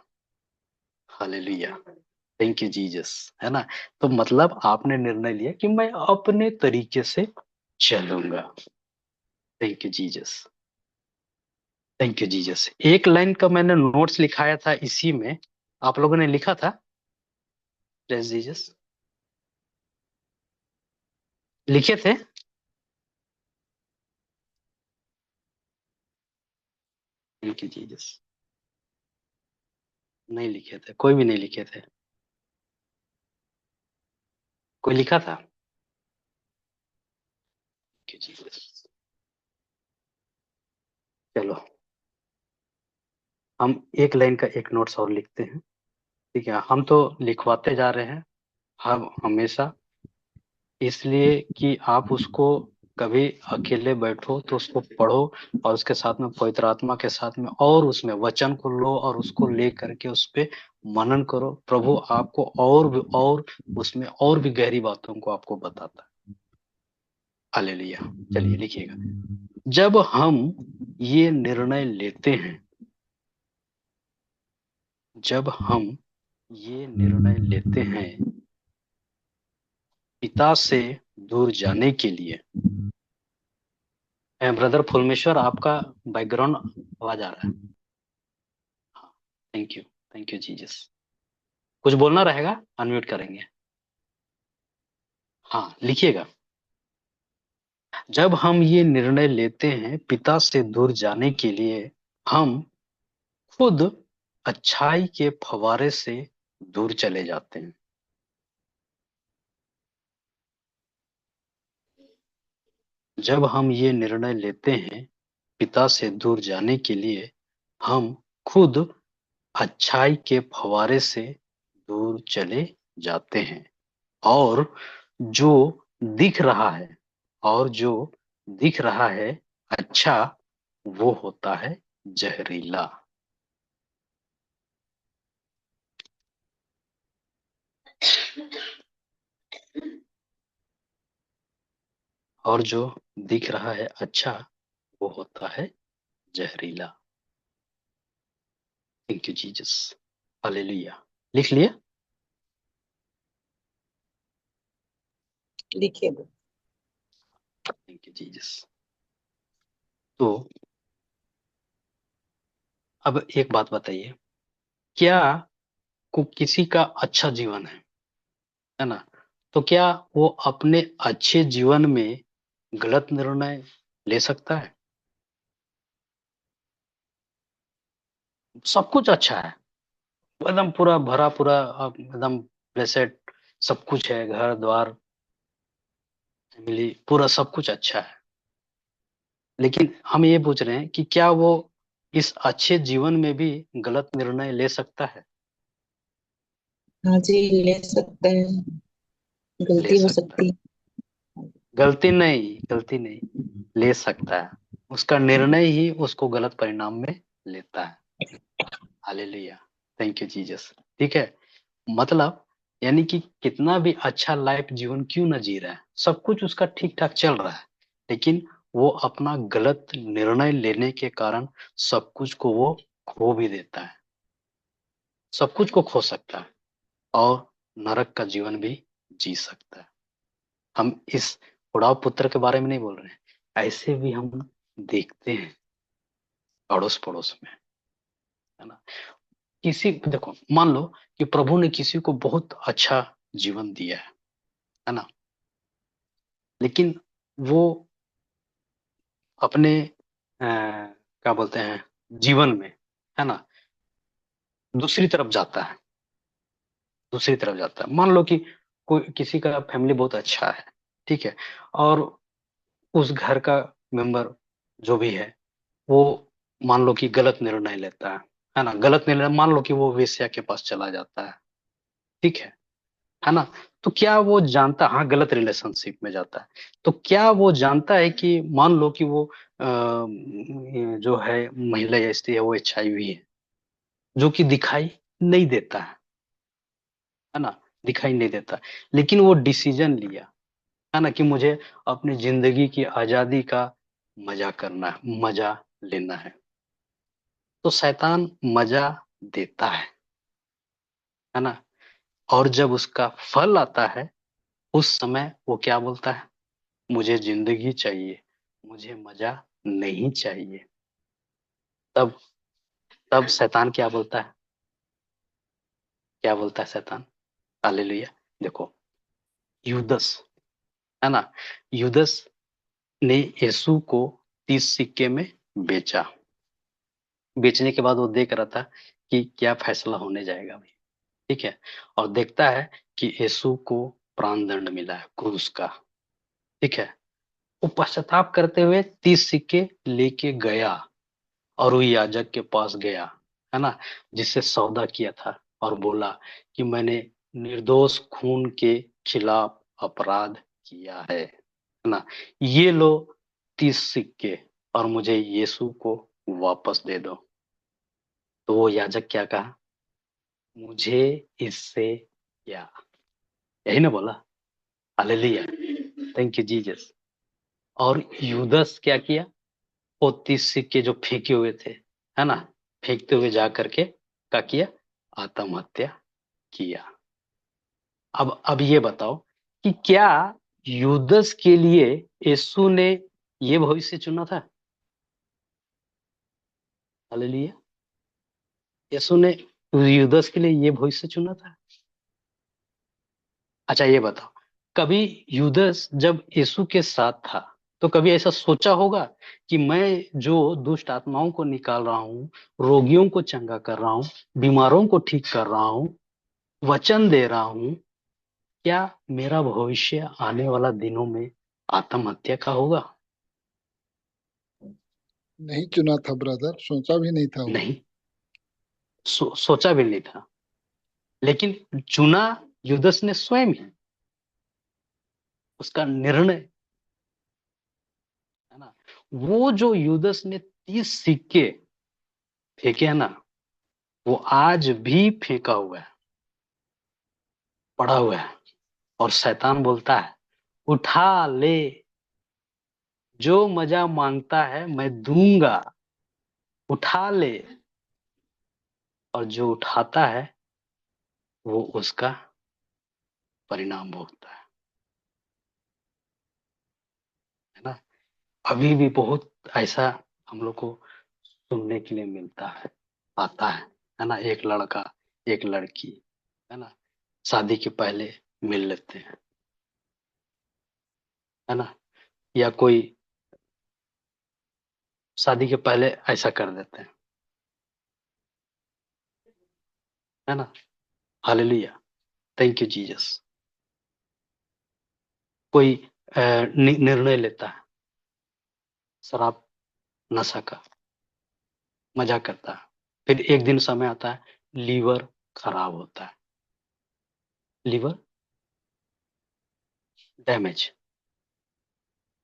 हालेलुया, थैंक यू जीसस, है ना। तो मतलब आपने निर्णय लिया कि मैं अपने तरीके से चलूंगा। Thank you Jesus, thank you Jesus. एक लाइन का मैंने नोट्स लिखाया था इसी में, आप लोगों ने लिखा था। प्रेज जीसस, लिखे थे। Thank you Jesus. नहीं लिखे थे, कोई भी नहीं लिखे थे। कोई लिखा था? Thank you Jesus. चलो, हम एक लाइन का एक नोट्स और लिखते हैं। ठीक है, हम तो लिखवाते जा रहे हैं, हम हमेशा, इसलिए कि आप उसको कभी अकेले बैठो तो उसको पढ़ो, और उसके साथ में पवित्र आत्मा के साथ में, और उसमें वचन को लो और उसको ले करके उस पे मनन करो। प्रभु आपको और भी, और उसमें और भी गहरी बातों को आपको बताता है। हालेलुया। चलिए लिखिएगा, जब हम ये निर्णय लेते हैं, जब हम ये निर्णय लेते हैं पिता से दूर जाने के लिए। ब्रदर फुलमेश्वर, आपका बैकग्राउंड आवाज आ रहा है। हाँ, thank you, thank you Jesus. कुछ बोलना रहेगा, अनम्यूट करेंगे। हाँ, लिखिएगा, जब हम ये निर्णय लेते हैं पिता से दूर जाने के लिए, हम खुद अच्छाई के फवारे से दूर चले जाते हैं। जब हम ये निर्णय लेते हैं पिता से दूर जाने के लिए, हम खुद अच्छाई के फवारे से दूर चले जाते हैं, और जो दिख रहा है, और जो दिख रहा है अच्छा, वो होता है जहरीला। और जो दिख रहा है अच्छा, वो होता है जहरीला। Thank you Jesus, hallelujah. लिख लिया? लिखिए दो। Thank you Jesus. तो अब एक बात बताइए, क्या को किसी का अच्छा जीवन है ना, तो क्या वो अपने अच्छे जीवन में गलत निर्णय ले सकता है? सब कुछ अच्छा है, एकदम पूरा भरा पूरा, एकदम ब्लेसेड, सब कुछ है, घर द्वार, फैमिली, पूरा सब कुछ अच्छा है। लेकिन हम ये पूछ रहे हैं कि क्या वो इस अच्छे जीवन में भी गलत निर्णय ले सकता है? हाँ जी, ले सकते हैं। ले गलती हो सकता है। सकती गलती नहीं, गलती नहीं, ले सकता है। उसका निर्णय ही उसको गलत परिणाम में लेता है। Hallelujah, thank you Jesus. ठीक है, मतलब यानी कि कितना भी अच्छा लाइफ जीवन क्यों ना जी रहा है, सब कुछ उसका ठीक ठाक चल रहा है, लेकिन वो अपना गलत निर्णय लेने के कारण सब कुछ को वो खो भी देता है, सब कुछ को खो सकता है, और नरक का जीवन भी जी सकता है। हम इस उड़ाव पुत्र के बारे में नहीं बोल रहे हैं, ऐसे भी हम देखते हैं अड़ोस पड़ोस में, है ना। किसी, देखो, मान लो कि प्रभु ने किसी को बहुत अच्छा जीवन दिया है ना, लेकिन वो अपने क्या बोलते हैं, जीवन में, है ना, दूसरी तरफ जाता है, दूसरी तरफ जाता है। मान लो कि कोई, किसी का फैमिली बहुत अच्छा है, ठीक है, और उस घर का मेंबर जो भी है, वो मान लो कि गलत निर्णय लेता है ना, गलत निर्णय, मान लो कि वो वेश्या के पास चला जाता है, ठीक है ना, तो क्या वो जानता, हाँ गलत रिलेशनशिप में जाता है, तो क्या वो जानता है कि मान लो कि वो ये जो है महिला या स्त्री है वो एचआईवी है, जो कि दिखाई नहीं देता है ना, दिखाई नहीं देता, लेकिन वो डिसीजन लिया, है ना, कि मुझे अपनी जिंदगी की आजादी का मजा करना है, मजा लेना है, तो शैतान मजा देता है ना, और जब उसका फल आता है उस समय वो क्या बोलता है, मुझे जिंदगी चाहिए, मुझे मजा नहीं चाहिए। तब तब शैतान क्या बोलता है, क्या बोलता है शैतान, हालेलुया। देखो, यूदस, है ना, यूदस ने यीशु को 30 सिक्के में बेचा। बेचने के बाद वो देख रहा था कि क्या फैसला होने जाएगा अभी, ठीक है, और देखता है कि यीशु को प्राण दंड मिला है क्रूस का, ठीक है, वो पश्चाताप करते हुए 30 सिक्के लेके गया और वो याजक के पास गया, है ना, जिससे सौदा किया था, और बोला कि मैंने निर्दोष खून के खिलाफ अपराध किया है ना, ये लो 30 सिक्के और मुझे यीशु को वापस दे दो। तो वो याजक क्या कहा, मुझे इससे क्या, यही ना बोला, हालेलुया, थैंक यू जीसस। और यूदस क्या किया, वो 30 सिक्के जो फेंके हुए थे, है ना, फेंकते हुए जा करके क्या किया, आत्महत्या किया। अब ये बताओ कि क्या यूदस के लिए यीशु ने ये भविष्य चुना था, हालेलुया, यीशु ने यूदस के लिए ये भविष्य चुना था। अच्छा ये बताओ, कभी यूदस जब यीशु के साथ था तो कभी ऐसा सोचा होगा कि मैं जो दुष्ट आत्माओं को निकाल रहा हूँ, रोगियों को चंगा कर रहा हूँ, बीमारों को ठीक कर रहा हूँ, वचन दे रहा हूँ, क्या मेरा भविष्य आने वाला दिनों में आत्महत्या का होगा? नहीं चुना था ब्रदर, सोचा भी नहीं था वो। नहीं, सोचा भी नहीं था, लेकिन चुना यूदस ने स्वयं ही, उसका निर्णय, है ना, वो जो यूदस ने 30 सिक्के फेंके है ना, वो आज भी फेंका हुआ है, पड़ा हुआ है, और शैतान बोलता है उठा ले, जो मजा मांगता है मैं दूंगा, उठा ले, और जो उठाता है वो उसका परिणाम भोगता है ना। अभी भी बहुत ऐसा हम लोग को सुनने के लिए मिलता है, आता है ना, एक लड़का एक लड़की, है ना, शादी के पहले मिल लेते हैं, है ना, या कोई शादी के पहले ऐसा कर देते हैं, है ना, हालेलुया, थैंक यू जीसस। कोई निर्णय लेता है शराब नशा का, मजा करता है, फिर एक दिन समय आता है लीवर खराब होता है, लीवर डैमेज।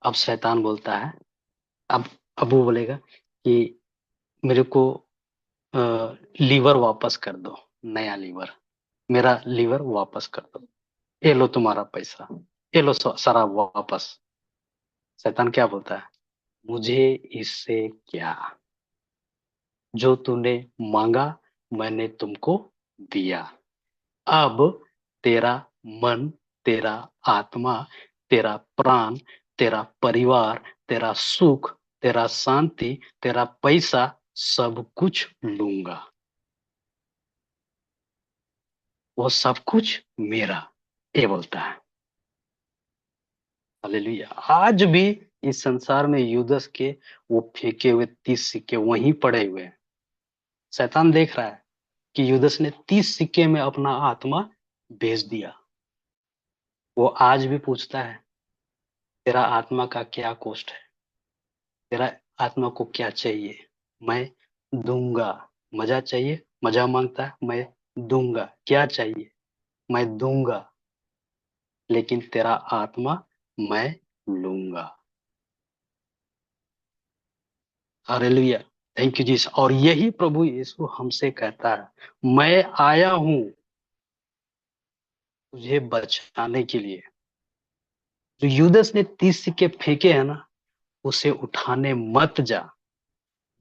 अब शैतान बोलता है, अब अब वो बोलेगा कि मेरे को लीवर वापस कर दो, नया लीवर, मेरा लीवर वापस कर दो, ये लो तुम्हारा पैसा, ये लो शराब वापस। शैतान क्या बोलता है, मुझे इससे क्या, जो तूने मांगा मैंने तुमको दिया, अब तेरा मन, तेरा आत्मा, तेरा प्राण, तेरा परिवार, तेरा सुख, तेरा शांति, तेरा पैसा, सब कुछ लूंगा, वो सब कुछ मेरा, ये बोलता है, हालेलुया। आज भी इस संसार में यूदस के वो फेंके हुए 30 सिक्के वहीं पड़े हुए हैं। शैतान देख रहा है कि यूदस ने 30 सिक्के में अपना आत्मा बेच दिया। वो आज भी पूछता है तेरा आत्मा का क्या कॉस्ट है, तेरा आत्मा को क्या चाहिए, मैं दूंगा, मजा चाहिए, मजा मांगता है, मैं दूंगा। क्या चाहिए, मैं दूंगा, लेकिन तेरा आत्मा मैं लूंगा। हालेलुया। Thank you Jesus. और यही प्रभु यीशु हमसे कहता है, मैं आया हूं तुझे बचाने के लिए। जो यूदस ने 30 सिक्के फेंके हैं ना, उसे उठाने मत जा।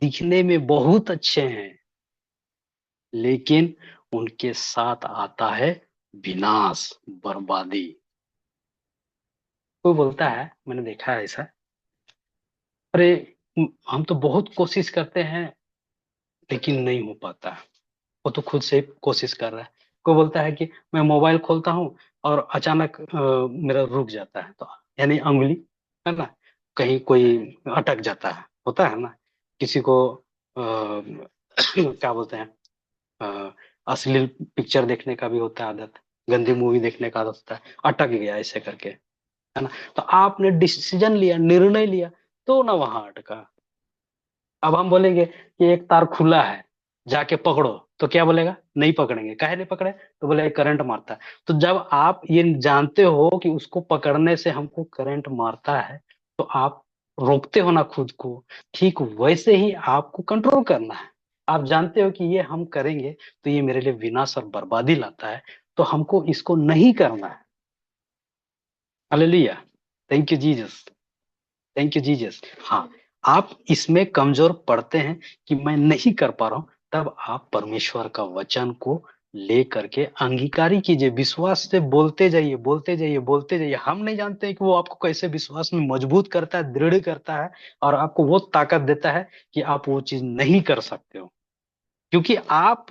दिखने में बहुत अच्छे हैं, लेकिन उनके साथ आता है विनाश, बर्बादी। कोई बोलता है, मैंने देखा है ऐसा, अरे हम तो बहुत कोशिश करते हैं लेकिन नहीं हो पाता। वो तो खुद से कोशिश कर रहा है। कोई बोलता है कि मैं मोबाइल खोलता हूँ और अचानक मेरा रुक जाता है, तो यानी अंगुली, है ना, कहीं कोई अटक जाता है, होता है ना। किसी को क्या बोलते हैं, अ, अश्लील पिक्चर देखने का भी होता है आदत, गंदी मूवी देखने का आदत होता है, अटक गया ऐसे करके, है ना। तो आपने डिसीजन लिया, निर्णय लिया, तो ना वहां अटका। अब हम बोलेंगे कि एक तार खुला है, जाके पकड़ो, तो क्या बोलेगा, नहीं पकड़ेंगे। काहे नहीं पकड़े, तो बोले करंट मारता है। तो जब आप ये जानते हो कि उसको पकड़ने से हमको करंट मारता है, तो आप रोकते हो ना खुद को। ठीक वैसे ही आपको कंट्रोल करना है। आप जानते हो कि ये हम करेंगे तो ये मेरे लिए विनाश और बर्बादी लाता है, तो हमको इसको नहीं करना है। Hallelujah. Thank you Jesus. Thank you Jesus. हाँ, आप इसमें कमजोर पड़ते हैं कि मैं नहीं कर पा रहा हूं, तब आप परमेश्वर का वचन को ले करके अंगीकारी कीजिए, विश्वास से बोलते जाइए, बोलते जाइए, बोलते जाइए। हम नहीं जानते हैं कि वो आपको कैसे विश्वास में मजबूत करता है, दृढ़ करता है, और आपको वो ताकत देता है कि आप वो चीज नहीं कर सकते हो। क्योंकि आप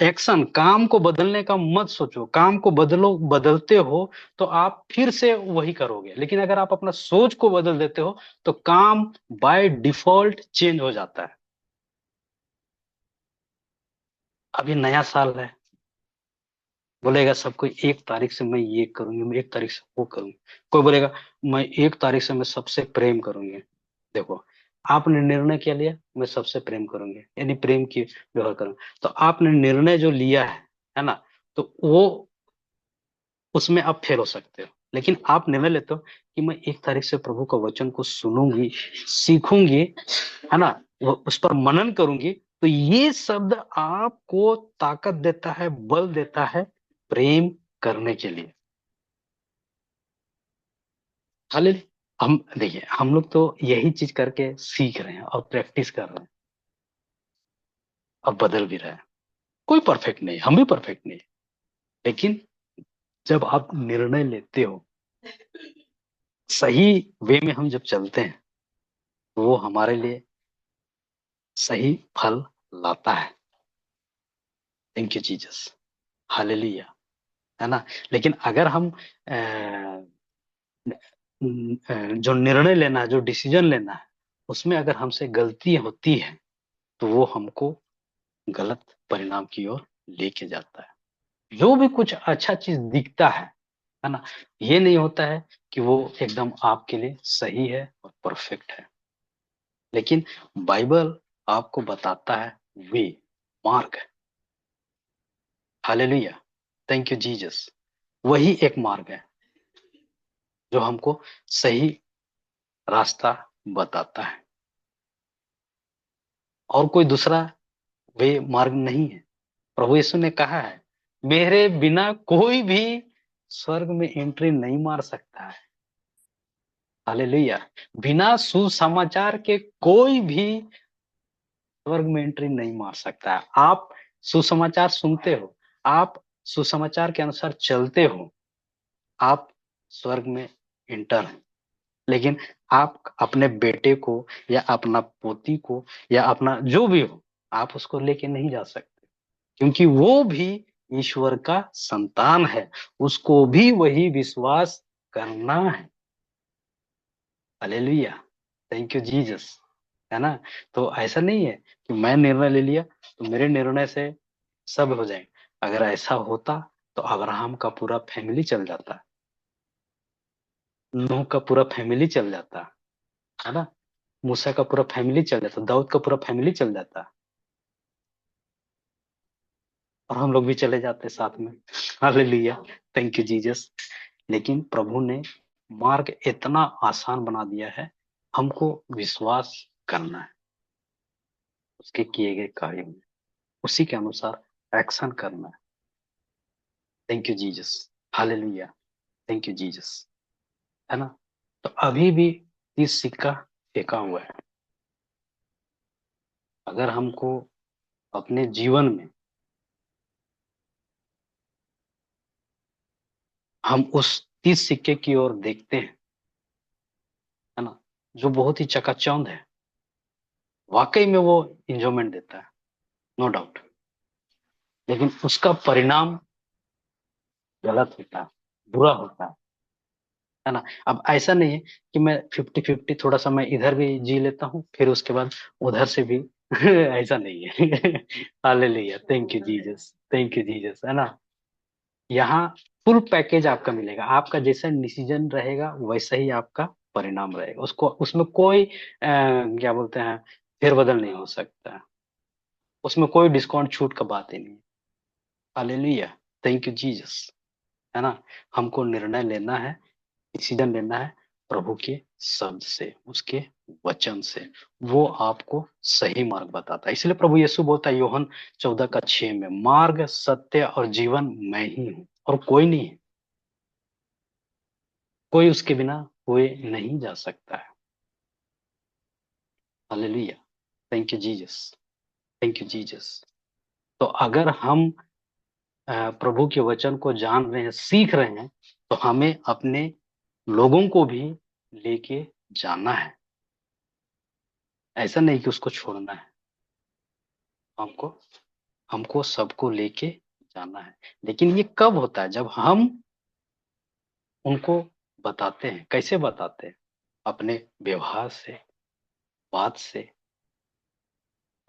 एक्शन, काम को बदलने का मत सोचो। काम को बदलो, बदलते हो तो आप फिर से वही करोगे। लेकिन अगर आप अपना सोच को बदल देते हो तो काम बाय डिफॉल्ट चेंज हो जाता है। अभी नया साल है, बोलेगा सब कोई 1 तारीख से मैं ये करूंगी, मैं 1 तारीख से वो करूंगी। कोई बोलेगा मैं 1 तारीख से मैं सबसे प्रेम करूंगी। देखो, आपने निर्णय क्या लिया, मैं सबसे प्रेम करूंगी, यानी प्रेम की व्यवहार करूंगी। तो आपने निर्णय जो लिया है ना, तो वो उसमें आप फेल हो सकते हो। लेकिन आप निर्णय लेते हो कि मैं 1 तारीख से प्रभु का वचन को सुनूंगी, सीखूंगी, है ना, वो उस पर मनन करूंगी। तो ये शब्द आपको ताकत देता है, बल देता है प्रेम करने के लिए। हालेलुया। हम देखिए, हम लोग तो यही चीज करके सीख रहे हैं और प्रैक्टिस कर रहे हैं और बदल भी रहे हैं। कोई परफेक्ट नहीं, हम भी परफेक्ट नहीं। लेकिन जब आप निर्णय लेते हो, सही वे में हम जब चलते हैं, तो वो हमारे लिए सही फल लाता है। Thank you Jesus. हालेलुया। है ना। लेकिन अगर हम जो निर्णय लेना है, जो डिसीजन लेना है, उसमें अगर हमसे गलती होती है, तो वो हमको गलत परिणाम की ओर लेके जाता है। जो भी कुछ अच्छा चीज दिखता है ना, ये नहीं होता है कि वो एकदम आपके लिए सही है और परफेक्ट है। लेकिन बाइबल आपको बताता है वे, मार्ग। हालेलुया। Thank you Jesus. वही एक मार्ग है जो हमको सही रास्ता बताता है, और कोई दूसरा वे मार्ग नहीं है। प्रभु यीशु ने कहा है, मेरे बिना कोई भी स्वर्ग में एंट्री नहीं मार सकता है। हालेलुया। बिना सुसमाचार के कोई भी स्वर्ग में एंट्री नहीं मार सकता है। आप सुसमाचार सुनते हो, आप सुसमाचार के अनुसार चलते हो, आप स्वर्ग में इंटर हैं। लेकिन आप अपने बेटे को या अपना पोती को या अपना जो भी हो, आप उसको लेके नहीं जा सकते, क्योंकि वो भी ईश्वर का संतान है। उसको भी वही विश्वास करना है। हालेलुया। Thank you Jesus. है ना। तो ऐसा नहीं है कि मैं निर्णय ले लिया तो मेरे निर्णय से सब हो जाए। अगर ऐसा होता तो अब्राहम का पूरा फैमिली चल जाता, नूह का पूरा फैमिली चल जाता, है ना, मूसा का पूरा फैमिली चल जाता, दाऊद का पूरा फैमिली चल जाता। और हम लोग भी चले जाते साथ में। Hallelujah, thank you Jesus. लेकिन प्रभु ने मार्ग इतना आसान बना दिया है, हमको विश्वास करना है उसके किए गए कार्यों में, उसी के अनुसार एक्शन करना है। Thank you Jesus, hallelujah, thank you Jesus, है ना। तो अभी भी 30 सिक्का फेंका हुआ है। अगर हमको अपने जीवन में हम उस 30 सिक्के की ओर देखते हैं, है ना, जो बहुत ही चकाचौंध है, वाकई में वो इंजॉयमेंट देता है, नो डाउट। लेकिन उसका परिणाम गलत होता है, बुरा होता है ना। अब ऐसा नहीं है कि मैं 50-50, थोड़ा सा मैं इधर भी जी लेता हूँ फिर उसके बाद उधर से भी ऐसा नहीं है। Hallelujah, thank you Jesus, thank you Jesus, है ना। यहाँ फुल पैकेज आपका मिलेगा, आपका जैसा डिसीजन रहेगा वैसा ही आपका परिणाम रहेगा, उसको उसमें कोई क्या बोलते हैं, फेरबदल नहीं हो सकता है, उसमें कोई डिस्काउंट छूट का बात ही नहीं है। हालेलुया, थैंक यू जीसस, है ना। हमको निर्णय लेना है, डिसीजन लेना है प्रभु के शब्द से, उसके वचन से। वो आपको सही मार्ग बताता है। इसलिए प्रभु यीशु बोलता है यूहन्ना 14:6 में, मार्ग, सत्य और जीवन मैं ही हूँ, और कोई नहीं है, कोई उसके बिना हुए नहीं जा सकता है। Hallelujah, thank you Jesus, thank you Jesus. तो अगर हम प्रभु के वचन को जान रहे हैं, सीख रहे हैं, तो हमें अपने लोगों को भी लेके जाना है। ऐसा नहीं कि उसको छोड़ना है, हमको हमको सबको लेके जाना है। लेकिन ये कब होता है? जब हम उनको बताते हैं। कैसे बताते हैं? अपने व्यवहार से, बात से।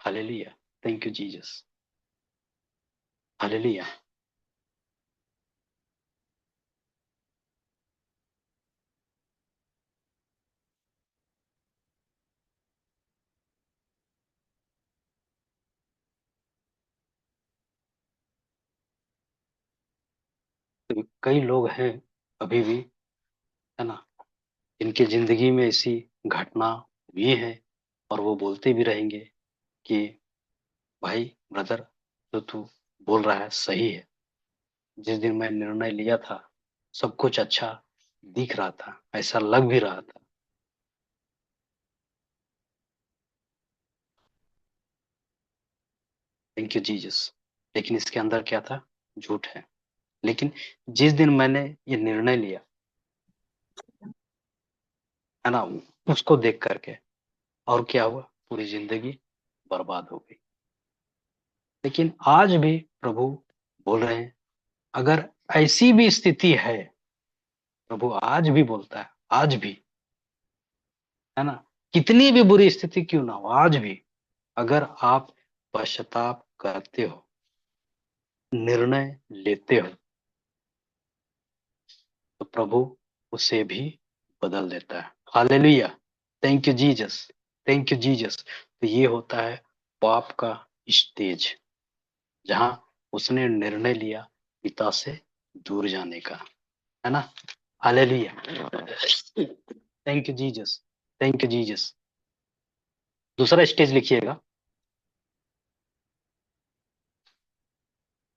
Hallelujah, thank you Jesus, hallelujah. तो कई लोग हैं अभी भी, है ना, इनकी जिंदगी में ऐसी घटना हुई है, और वो बोलते भी रहेंगे कि भाई ब्रदर, जो तू बोल रहा है सही है। जिस दिन मैं निर्णय लिया था, सब कुछ अच्छा दिख रहा था, ऐसा लग भी रहा था। Thank you Jesus. लेकिन इसके अंदर क्या था? झूठ है। लेकिन जिस दिन मैंने ये निर्णय लिया, है ना, उसको देख करके, और क्या हुआ? पूरी जिंदगी बर्बाद हो गई। लेकिन आज भी प्रभु बोल रहे हैं, अगर ऐसी भी स्थिति है, प्रभु आज भी बोलता है, आज भी, है ना, कितनी भी बुरी स्थिति क्यों ना हो, आज भी अगर आप पश्चाताप करते हो, निर्णय लेते हो, तो प्रभु उसे भी बदल देता है। Hallelujah, thank you Jesus, thank you Jesus. तो ये होता है पाप का स्टेज, जहां उसने निर्णय लिया पिता से दूर जाने का, है ना। Hallelujah, thank you Jesus, thank you Jesus. दूसरा स्टेज लिखिएगा,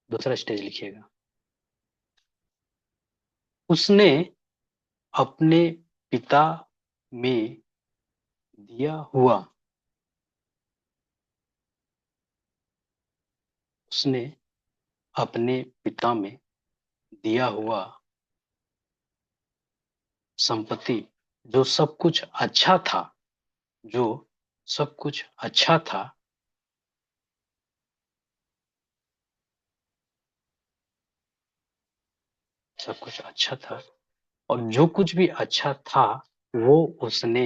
दूसरा स्टेज लिखिएगा। उसने अपने पिता में दिया हुआ, उसने अपने पिता में दिया हुआ संपत्ति, जो सब कुछ अच्छा था, जो सब कुछ अच्छा था, सब कुछ अच्छा था, और जो कुछ भी अच्छा था वो उसने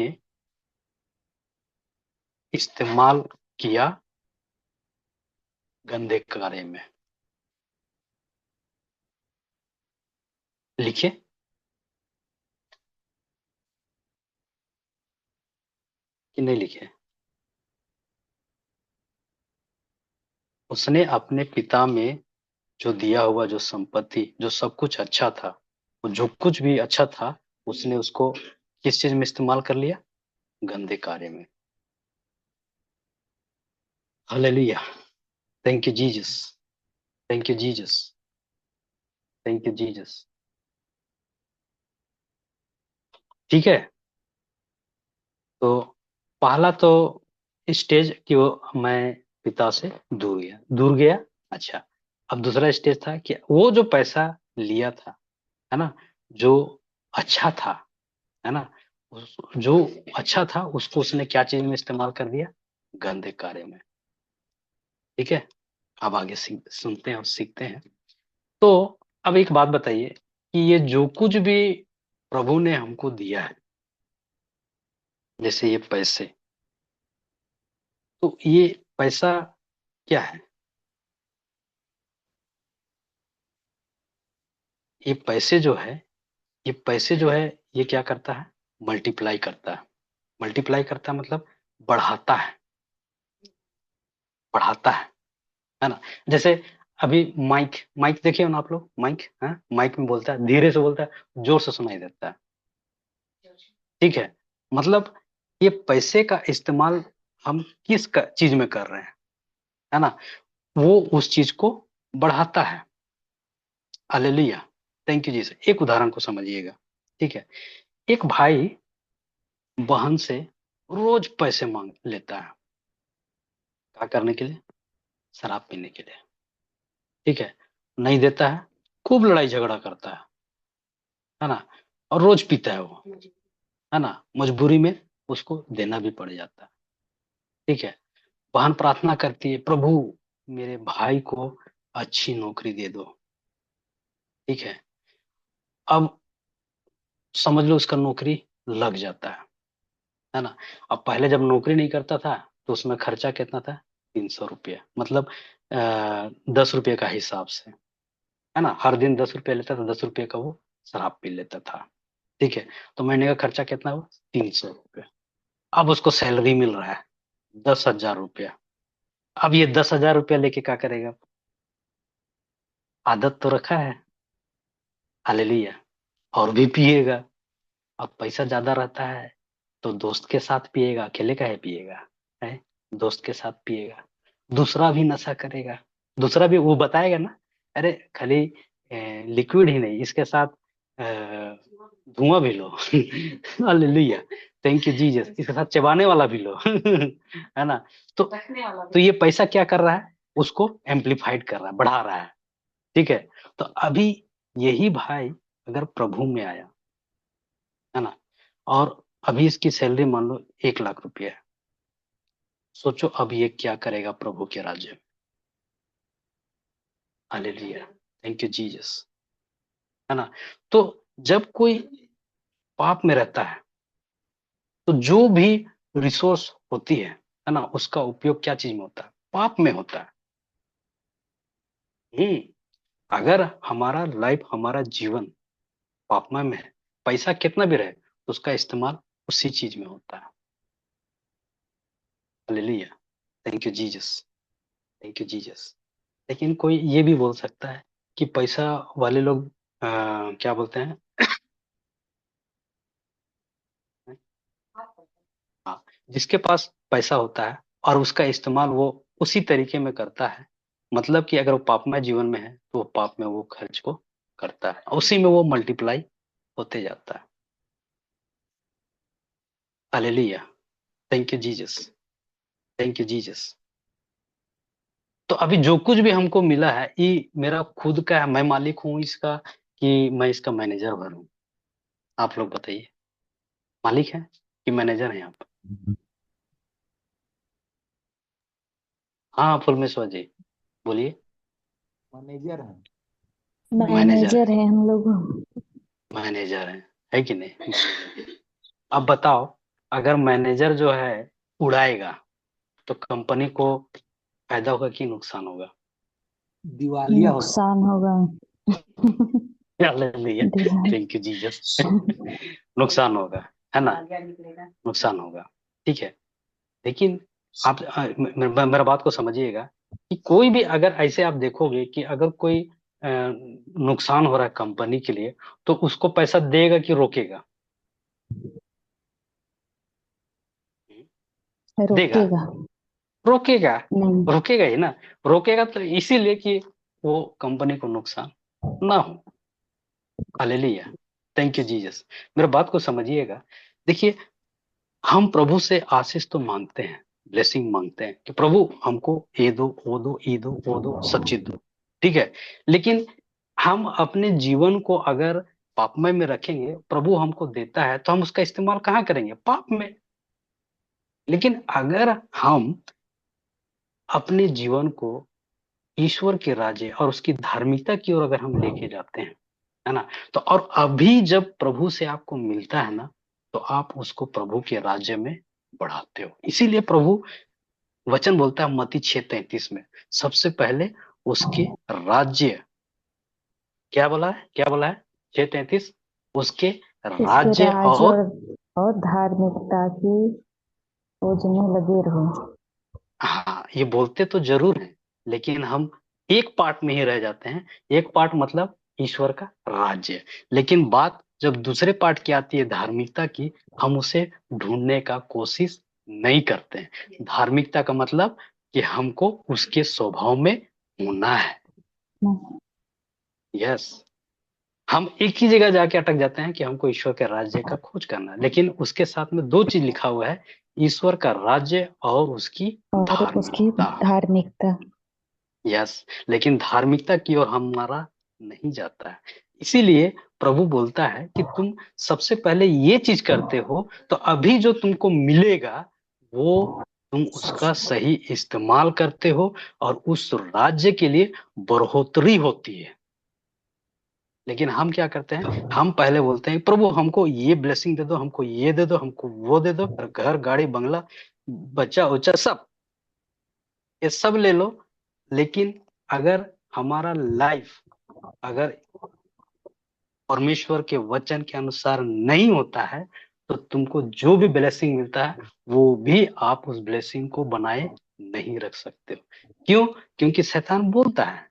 इस्तेमाल किया गंदे कार्य में। लिखिए, कि नहीं लिखे? उसने अपने पिता में जो दिया हुआ जो संपत्ति, जो सब कुछ अच्छा था, वो जो कुछ भी अच्छा था, उसने उसको किस चीज में इस्तेमाल कर लिया? गंदे कार्य में। Hallelujah. Thank you Jesus. Thank you Jesus. Thank you Jesus. ठीक है। तो पहला तो स्टेज कि वो मैं पिता से दूर गया। अच्छा, अब दूसरा स्टेज था कि वो जो पैसा लिया था, है ना, जो अच्छा था, है ना, जो अच्छा था उसको उसने क्या चीज में इस्तेमाल कर दिया? गंदे कार्य में। ठीक है। अब आगे सुनते हैं और सीखते हैं। तो अब एक बात बताइए कि ये जो कुछ भी प्रभु ने हमको दिया है, जैसे ये पैसे, तो ये पैसा क्या है? ये पैसे जो है, ये पैसे जो है, ये क्या करता है? मल्टीप्लाई करता है। मल्टीप्लाई करता है मतलब बढ़ाता है। बढ़ाता है ना। जैसे अभी माइक माइक देखिए ना आप लोग, माइक है, माइक में बोलता है, धीरे से बोलता है, जोर से सुनाई देता है। ठीक है। मतलब ये पैसे का इस्तेमाल हम चीज में कर रहे हैं, है ना, वो उस चीज को बढ़ाता है। Hallelujah. Thank you Jesus. एक उदाहरण को समझिएगा। ठीक है। एक भाई बहन से रोज पैसे मांग लेता है। क्या करने के लिए? शराब पीने के लिए। ठीक है। नहीं देता है, खूब लड़ाई झगड़ा करता है ना, और रोज पीता है वो, है ना, मजबूरी में उसको देना भी पड़ जाता है। ठीक है। बहन प्रार्थना करती है, प्रभु मेरे भाई को अच्छी नौकरी दे दो। ठीक है। अब समझ लो उसका नौकरी लग जाता है ना। अब पहले जब नौकरी नहीं करता था तो उसमें खर्चा कितना था? 300 रुपया, मतलब 10 रुपये का हिसाब से, है ना। हर दिन 10 रुपया लेता था, 10 रुपये का वो शराब पी लेता था। ठीक है। तो महीने का खर्चा कितना हुआ? 300 रुपया। अब उसको सैलरी मिल रहा है 10,000 रुपया। अब ये 10,000 रुपया लेके क्या करेगा? आदत तो रखा है, हालेलुया, और भी पिएगा। अब पैसा ज्यादा रहता है तो दोस्त के साथ पिएगा, अकेले का है पिएगा, है, दोस्त के साथ पिएगा। दूसरा भी नशा करेगा, दूसरा भी वो बताएगा ना, अरे खाली लिक्विड ही नहीं, इसके साथ अ, धुआं भी लो। हालेलुया। Thank you Jesus. इसके साथ चबाने वाला भी लो। है ना। तो ये पैसा क्या कर रहा है? उसको एम्पलीफाइड कर रहा है, बढ़ा रहा है। ठीक है। तो अभी यही भाई अगर प्रभु में आया, है ना, और अभी इसकी सैलरी मान लो 1 लाख रुपया है, सोचो अब ये क्या करेगा प्रभु के राज्य में। हालेलुया। Thank you Jesus. है ना। तो जब कोई पाप में रहता है तो जो भी रिसोर्स होती है ना, उसका उपयोग क्या चीज में होता है? पाप में होता है। अगर हमारा लाइफ, हमारा जीवन पापमय में है, पैसा कितना भी रहे तो उसका इस्तेमाल उसी चीज में होता है। Hallelujah. Thank you Jesus. Thank you Jesus. लेकिन कोई ये भी बोल सकता है कि पैसा वाले लोग क्या बोलते हैं, हाँ, जिसके पास पैसा होता है और उसका इस्तेमाल वो उसी तरीके में करता है, मतलब कि अगर वो पापमय जीवन में है तो वो पाप में वो खर्च को करता है, उसी में वो मल्टीप्लाई होते जाता है। Hallelujah. Thank you Jesus. Thank you Jesus. तो अभी जो कुछ भी हमको मिला है ये मेरा खुद का है, मैं मालिक हूँ इसका, कि मैं इसका मैनेजर भरूं? आप लोग बताइए, मालिक है कि मैनेजर है आप? हाँ फुलमेश्वर जी, बोलिए। मैनेजर है। मैनेजर मैनेजर है। है हम लोग। मैनेजर है कि नहीं? अब बताओ, अगर मैनेजर जो है उड़ाएगा तो कंपनी को फायदा होगा कि नुकसान होगा? दिवालिया हो जाए। नुकसान होगा। Hallelujah. Diwali. Thank you Jesus. नुकसान होगा, है ना, नुकसान होगा। ठीक है। लेकिन आप मेरा बात को समझिएगा कि कोई भी, अगर ऐसे आप देखोगे कि अगर कोई नुकसान हो रहा है कंपनी के लिए, तो उसको पैसा देगा कि रोकेगा? देगा? रोकेगा। रोकेगा। नहीं। रोकेगा ही ना। रोकेगा तो इसीलिए कि वो कंपनी को नुकसान ना हो। हालेलुया। Thank you Jesus. मेरे बात को समझिएगा। देखिए, हम प्रभु से आशीष तो मांगते हैं, ब्लेसिंग मांगते हैं कि प्रभु हमको ये दो, वो दो, ये दो, वो दो, सब चीज दो। ठीक है। लेकिन हम अपने जीवन को अगर पापमय में रखेंगे, प्रभु हमको देता है तो हम उसका इस्तेमाल कहाँ करेंगे? पाप में। लेकिन अगर हम अपने जीवन को ईश्वर के राज्य और उसकी धार्मिकता की ओर अगर हम लेके जाते हैं, है ना, तो और अभी जब प्रभु से आपको मिलता है ना, तो आप उसको प्रभु के राज्य में बढ़ाते हो। इसीलिए प्रभु वचन बोलता है मत्ती 6:33 में, सबसे पहले उसके राज्य, क्या बोला है, क्या बोला है? 6:33, उसके इसके राज्य राज्य और, और धार्मिकता की खोज में लगे रहो। हाँ, ये बोलते तो जरूर हैं, लेकिन हम एक पार्ट में ही रह जाते हैं। एक पार्ट मतलब ईश्वर का राज्य। लेकिन बात जब दूसरे पार्ट की आती है, धार्मिकता की, हम उसे ढूंढने का कोशिश नहीं करते हैं। धार्मिकता का मतलब कि हमको उसके स्वभाव में होना है। यस। हम एक ही जगह जाके अटक जाते हैं कि हमको ईश्वर के राज्य का खोज करना है, लेकिन उसके साथ में दो चीज लिखा हुआ है, ईश्वर का राज्य और उसकी और उसकी धार्मिकता। धार्मिकता। यस। लेकिन धार्मिकता की ओर हमारा नहीं जाता है। इसीलिए प्रभु बोलता है कि तुम सबसे पहले ये चीज करते हो, तो अभी जो तुमको मिलेगा वो तुम उसका सही इस्तेमाल करते हो, और उस राज्य के लिए बढ़ोतरी होती है। लेकिन हम क्या करते हैं? हम पहले बोलते हैं प्रभु हमको ये ब्लेसिंग दे दो, हमको ये दे दो, हमको वो दे दो, फिर घर, गाड़ी, बंगला, बच्चा उच्चा, सब, ये सब ले लो। लेकिन अगर हमारा लाइफ अगर परमेश्वर के वचन के अनुसार नहीं होता है, तो तुमको जो भी ब्लेसिंग मिलता है वो भी आप उस ब्लेसिंग को बनाए नहीं रख सकते हो। क्यों? क्योंकि शैतान बोलता है,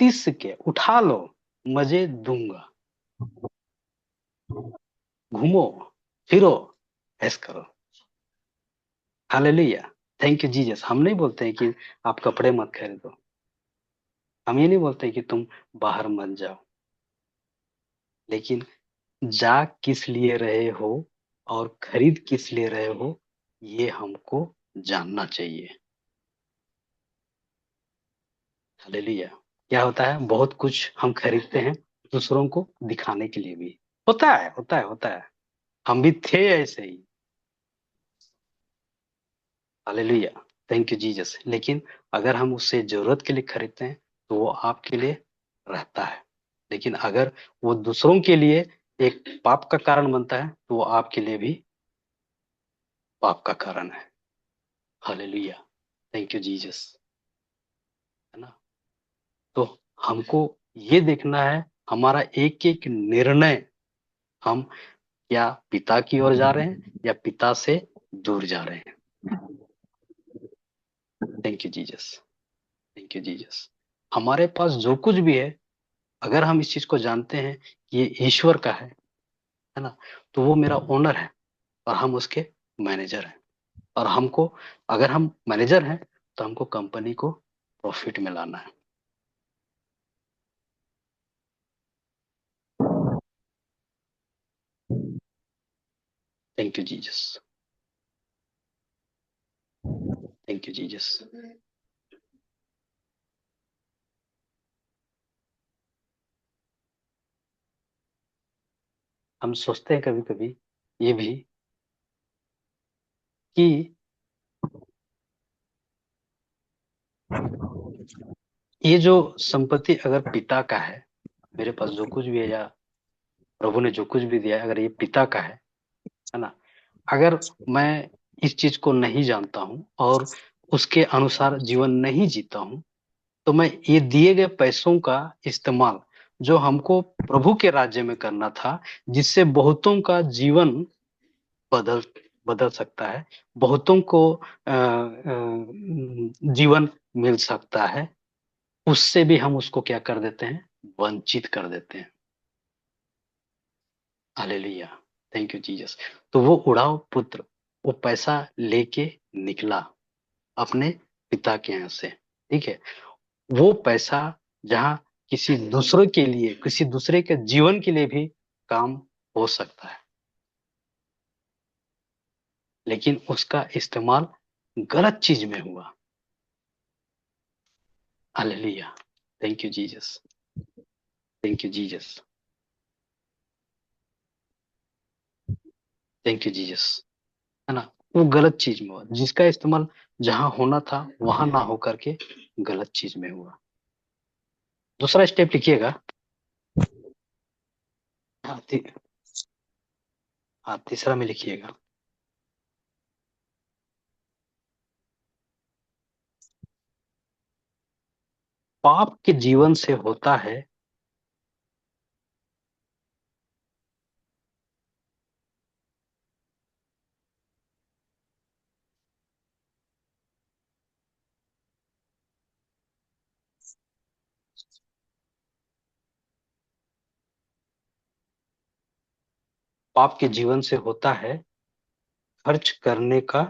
तीस के उठा लो, मजे दूंगा, घूमो फिरो, ऐस करो। हालेलुया। Thank you Jesus. हम नहीं बोलते हैं कि आप कपड़े मत खरीदो, हम ये नहीं बोलते कि तुम बाहर मत जाओ, लेकिन जा किस लिए रहे हो और खरीद किस लिए रहे हो, ये हमको जानना चाहिए। हालेलुया। क्या होता है, बहुत कुछ हम खरीदते हैं दूसरों को दिखाने के लिए भी। होता है, होता है, होता है। हम भी थे ऐसे ही। हालेलुया। Thank you Jesus. लेकिन अगर हम उससे जरूरत के लिए खरीदते हैं, तो वो आपके लिए रहता है। लेकिन अगर वो दूसरों के लिए एक पाप का कारण बनता है, तो वो आपके लिए भी पाप का कारण है। हालेलुया। Thank you Jesus. है ना। तो हमको ये देखना है, हमारा एक एक निर्णय, हम क्या पिता की ओर जा रहे हैं या पिता से दूर जा रहे हैं। Thank you Jesus. Thank you Jesus. हमारे पास जो कुछ भी है, अगर हम इस चीज को जानते हैं कि ये ईश्वर का है ना, तो वो मेरा ओनर है और हम उसके मैनेजर हैं। और हमको, अगर हम मैनेजर हैं, तो हमको कंपनी को प्रॉफिट में लाना है। Thank you Jesus. Thank you Jesus. हम सोचते हैं कभी कभी ये भी कि ये जो संपत्ति अगर पिता का है, मेरे पास जो कुछ भी है या प्रभु ने जो कुछ भी दिया है, अगर ये पिता का है ना, अगर मैं इस चीज को नहीं जानता हूं और उसके अनुसार जीवन नहीं जीता हूं, तो मैं ये दिए गए पैसों का इस्तेमाल जो हमको प्रभु के राज्य में करना था, जिससे बहुतों का जीवन बदल बदल सकता है, बहुतों को जीवन मिल सकता है, उससे भी हम उसको क्या कर देते हैं, वंचित कर देते हैं। Hallelujah, thank you Jesus. तो वो उड़ाव पुत्र वो पैसा लेके निकला अपने पिता के यहाँ से, ठीक है। वो पैसा जहाँ किसी दूसरे के लिए, किसी दूसरे के जीवन के लिए भी काम हो सकता है, लेकिन उसका इस्तेमाल गलत चीज में हुआ। Hallelujah, thank you Jesus, thank you Jesus, thank you Jesus, है ना। वो गलत चीज में हुआ, जिसका इस्तेमाल जहां होना था वहां ना हो करके गलत चीज में हुआ। दूसरा स्टेप लिखिएगा। हाँ, हाँ, तीसरा में लिखिएगा। पाप के जीवन से होता है, पाप के जीवन से होता है खर्च करने का।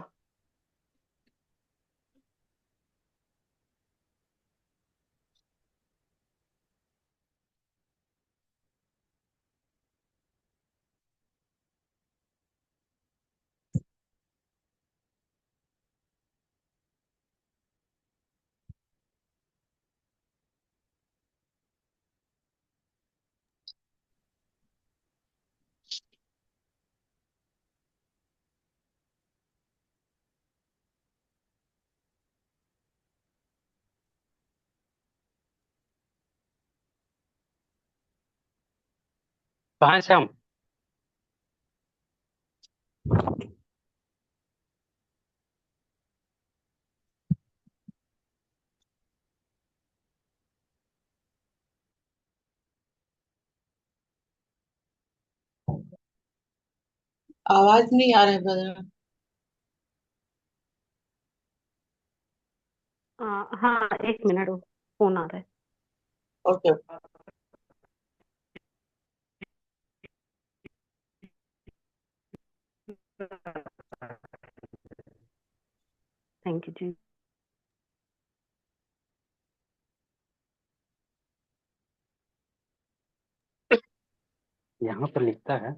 कहाँ से हम, आवाज नहीं आ रहा है ब्रदर। हाँ, एक मिनट, फोन आ रहा ओके। है। थैंक यू जी। यहाँ पर लिखता है,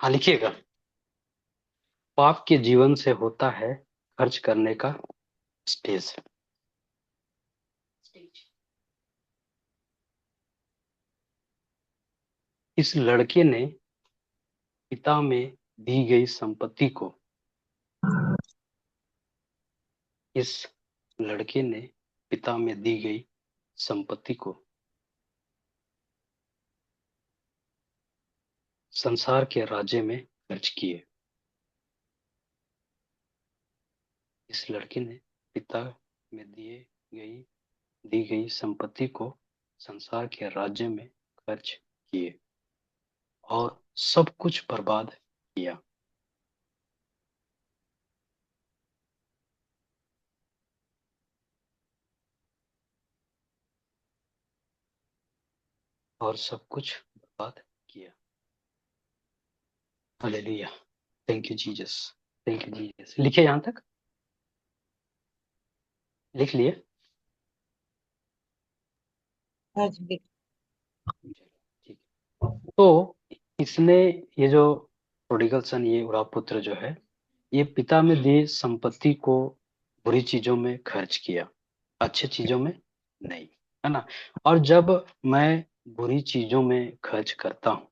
हाँ लिखिएगा, पाप के जीवन से होता है खर्च करने का स्टेज। इस लड़के ने पिता में दी गई संपत्ति को, इस लड़के ने पिता में दी गई संपत्ति को संसार के राज्य में खर्च किए। इस लड़के ने पिता में दी गई संपत्ति को संसार के राज्य में खर्च किए और सब कुछ बर्बाद किया। और सब कुछ बर्बाद किया। Hallelujah, thank you Jesus, thank you Jesus. लिखे यहां तक, लिख लिए। हाँ जी। ठीक। तो इसने, ये जो प्रोडिगल सन, ये उड़ा पुत्र जो है, ये पिता में दी संपत्ति को बुरी चीजों में खर्च किया, अच्छे चीजों में नहीं, है ना। और जब मैं बुरी चीजों में खर्च करता हूँ,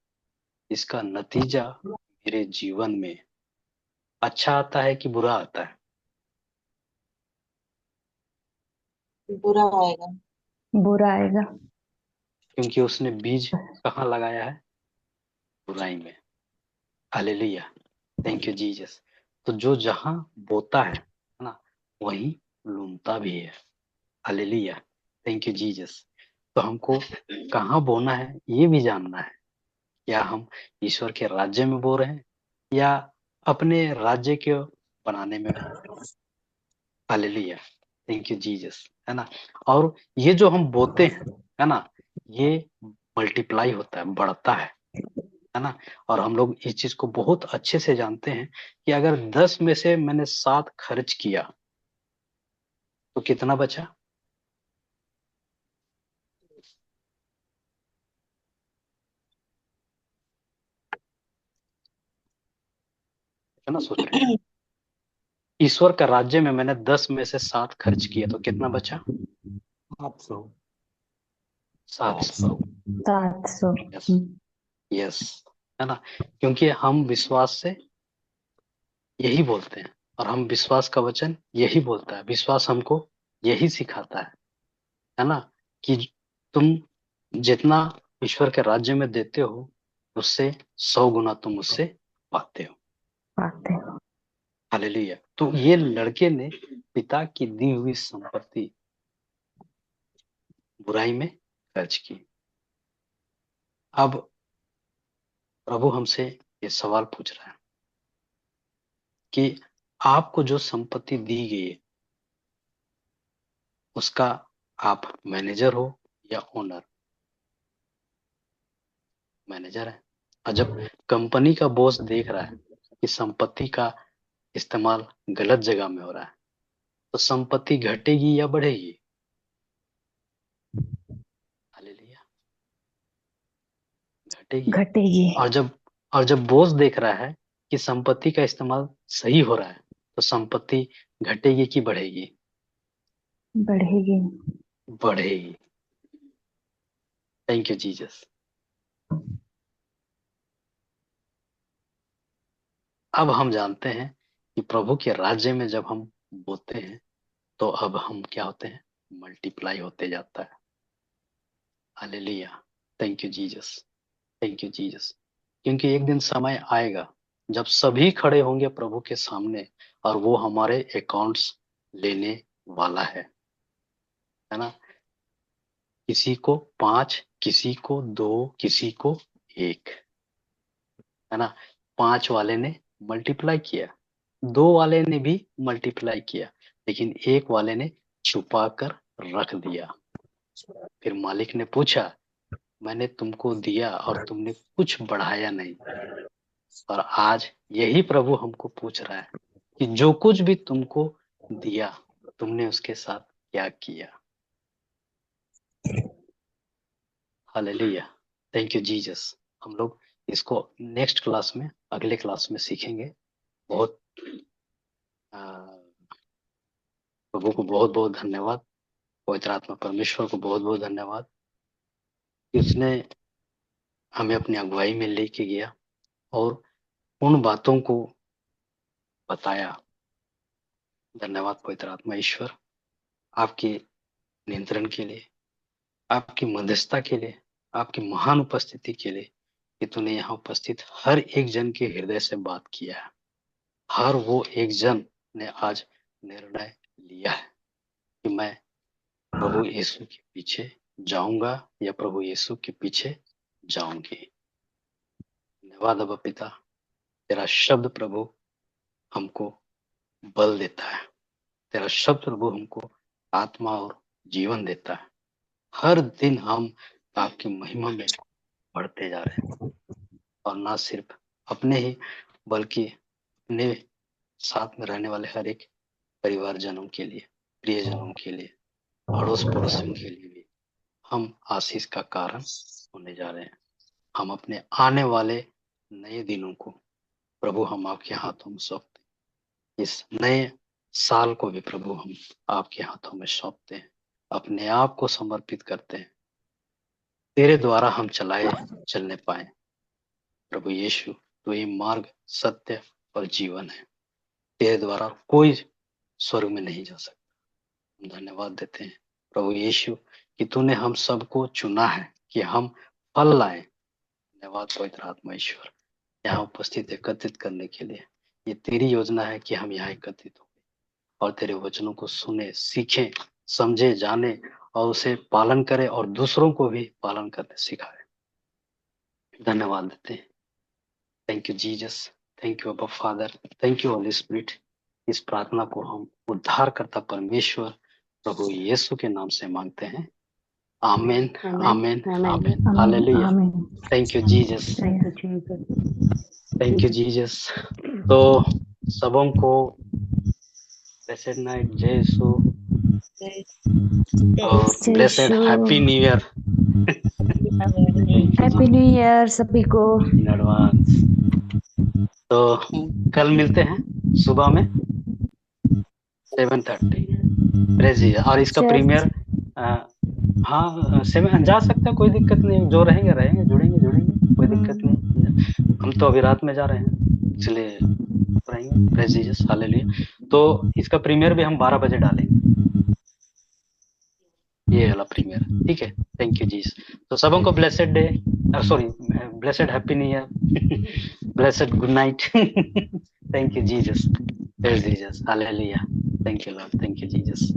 इसका नतीजा मेरे जीवन में अच्छा आता है कि बुरा आता है? बुरा आएगा। बुरा आएगा। क्योंकि उसने बीज कहाँ लगाया है? बुराई में। Hallelujah, thank you Jesus. तो जो जहां बोता है ना, वहीं लूमता भी है। Hallelujah, thank you Jesus. तो हमको कहाँ बोना है ये भी जानना है। क्या हम ईश्वर के राज्य में बो रहे हैं या अपने राज्य के बनाने में? हालेलुया, थैंक यू जीसस, है ना। और ये जो हम बोते हैं, है ना, ये मल्टीप्लाई होता है, बढ़ता है ना। और हम लोग इस चीज को बहुत अच्छे से जानते हैं कि अगर 10 में से मैंने 7 खर्च किया तो कितना बचा? कितना सोच रहे हैं? ईश्वर का राज्य में मैंने 10 में से 7 खर्च किया तो कितना बचा? 700। 700। 700। यस, यस, है ना। क्योंकि हम विश्वास से यही बोलते हैं और हम विश्वास का वचन यही बोलता है। विश्वास हमको यही सिखाता है ना, कि तुम जितना ईश्वर के राज्य में देते हो उससे 100 गुना तुम उससे पाते हो। पाते हो। हालेलुया। तो ये लड़के ने पिता की दी हुई संपत्ति बुराई में खर्च की। अब प्रभु हमसे ये सवाल पूछ रहा है कि आपको जो संपत्ति दी गई है उसका आप मैनेजर हो या ओनर? मैनेजर है। और जब कंपनी का बॉस देख रहा है कि संपत्ति का इस्तेमाल गलत जगह में हो रहा है तो संपत्ति घटेगी या बढ़ेगी? हालेलुया, घटेगी। घटेगी। और जब बॉस देख रहा है कि संपत्ति का इस्तेमाल सही हो रहा है तो संपत्ति घटेगी कि बढ़ेगी? बढ़ेगी। बढ़ेगी। Thank you Jesus. अब हम जानते हैं कि प्रभु के राज्य में जब हम बोते हैं तो अब हम क्या होते हैं? मल्टीप्लाई होते जाता है। Hallelujah, thank you Jesus, thank you Jesus. क्योंकि एक दिन समय आएगा जब सभी खड़े होंगे प्रभु के सामने और वो हमारे अकाउंट्स लेने वाला है ना। किसी को 5, किसी को 2, किसी को 1, है ना। 5 वाले ने मल्टीप्लाई किया, 2 वाले ने भी मल्टीप्लाई किया, लेकिन 1 वाले ने छुपा कर रख दिया। फिर मालिक ने पूछा, मैंने तुमको दिया और तुमने कुछ बढ़ाया नहीं। और आज यही प्रभु हमको पूछ रहा है कि जो कुछ भी तुमको दिया तुमने उसके साथ क्या किया? Hallelujah, thank you Jesus. हम लोग इसको नेक्स्ट क्लास में, अगले क्लास में सीखेंगे। बहुत अ, प्रभु को बहुत बहुत धन्यवाद, पवित्र आत्मा परमेश्वर को बहुत बहुत धन्यवाद कि उसने हमें अपनी अगुवाई में लेके गया और उन बातों को बताया। धन्यवाद पवित्र आत्मा ईश्वर, आपके नियंत्रण के लिए, आपकी मध्यस्थता के लिए, आपकी महान उपस्थिति के लिए कि तूने यहाँ उपस्थित हर एक जन के हृदय से बात किया है। हर वो एक जन ने आज निर्णय लिया है कि मैं प्रभु यीशु के पीछे जाऊंगा या प्रभु यीशु के पीछे जाऊंगी। धन्यवाद अब पिता, तेरा शब्द प्रभु हमको बल देता है, तेरा शब्द प्रभु हमको आत्मा और जीवन देता है। हर दिन हम आपकी महिमा में बढ़ते जा रहे हैं और ना सिर्फ अपने ही बल्कि अपने साथ में रहने वाले हर एक परिवारजनों के लिए, प्रियजनों के लिए, अड़ोस पड़ोसियों के लिए भी हम आशीष का कारण होने जा रहे हैं। हम अपने आने वाले नए दिनों को प्रभु हम आपके हाथों में सौंपते हैं। इस नए साल को भी प्रभु हम आपके हाथों में सौंपते हैं, अपने आप को समर्पित करते हैं, तेरे द्वारा हम चलने पाए। प्रभु यीशु, तो ये मार्ग, सत्य और जीवन है। तेरे द्वारा कोई स्वर्ग में नहीं जा सकता। हम धन्यवाद देते हैं प्रभु यीशु कि तूने हम सबको चुना है कि हम फल लाएं। धन्यवाद पवित्र आत्मा ईश्वर, यहाँ उपस्थित एकत्रित करने के लिए। ये तेरी योजना है कि हम यहाँ एकत्रित हो और तेरे वचनों को सुने, सीखें, समझे, जाने और उसे पालन करें और दूसरों को भी पालन करने सिखाए। धन्यवाद देते हैं। Thank you Jesus, thank you Abba father, thank you holy spirit. इस प्रार्थना को हम उद्धारकर्ता परमेश्वर प्रभु यीशु के नाम से मांगते हैं। आमीन, आमीन, आमीन, hallelujah. Thank you Jesus, thank you Jesus. Thank you Jesus. तो सबों को ब्लेसेड नाइट, जय यीशु और blessed happy new year happy new year सभी को इन एडवांस। तो कल मिलते हैं सुबह में 7:30 प्रेज जी। और इसका चर्च। प्रीमियर हाँ 7 जा सकते हैं, कोई दिक्कत नहीं। जो रहेंगे रहेंगे, जुड़ेंगे, कोई दिक्कत नहीं। हम तो अभी रात में जा रहे हैं इसलिए रहेंगे। Praise Jesus, hallelujah. तो इसका प्रीमियर भी हम 12 बजे डालेंगे, ये वाला प्रीमियर, ठीक है। Thank you Jesus. तो सबों को blessed day, sorry blessed happy new year, blessed good night. Thank you Jesus, praise Jesus, hallelujah. Thank you Lord, thank you Jesus.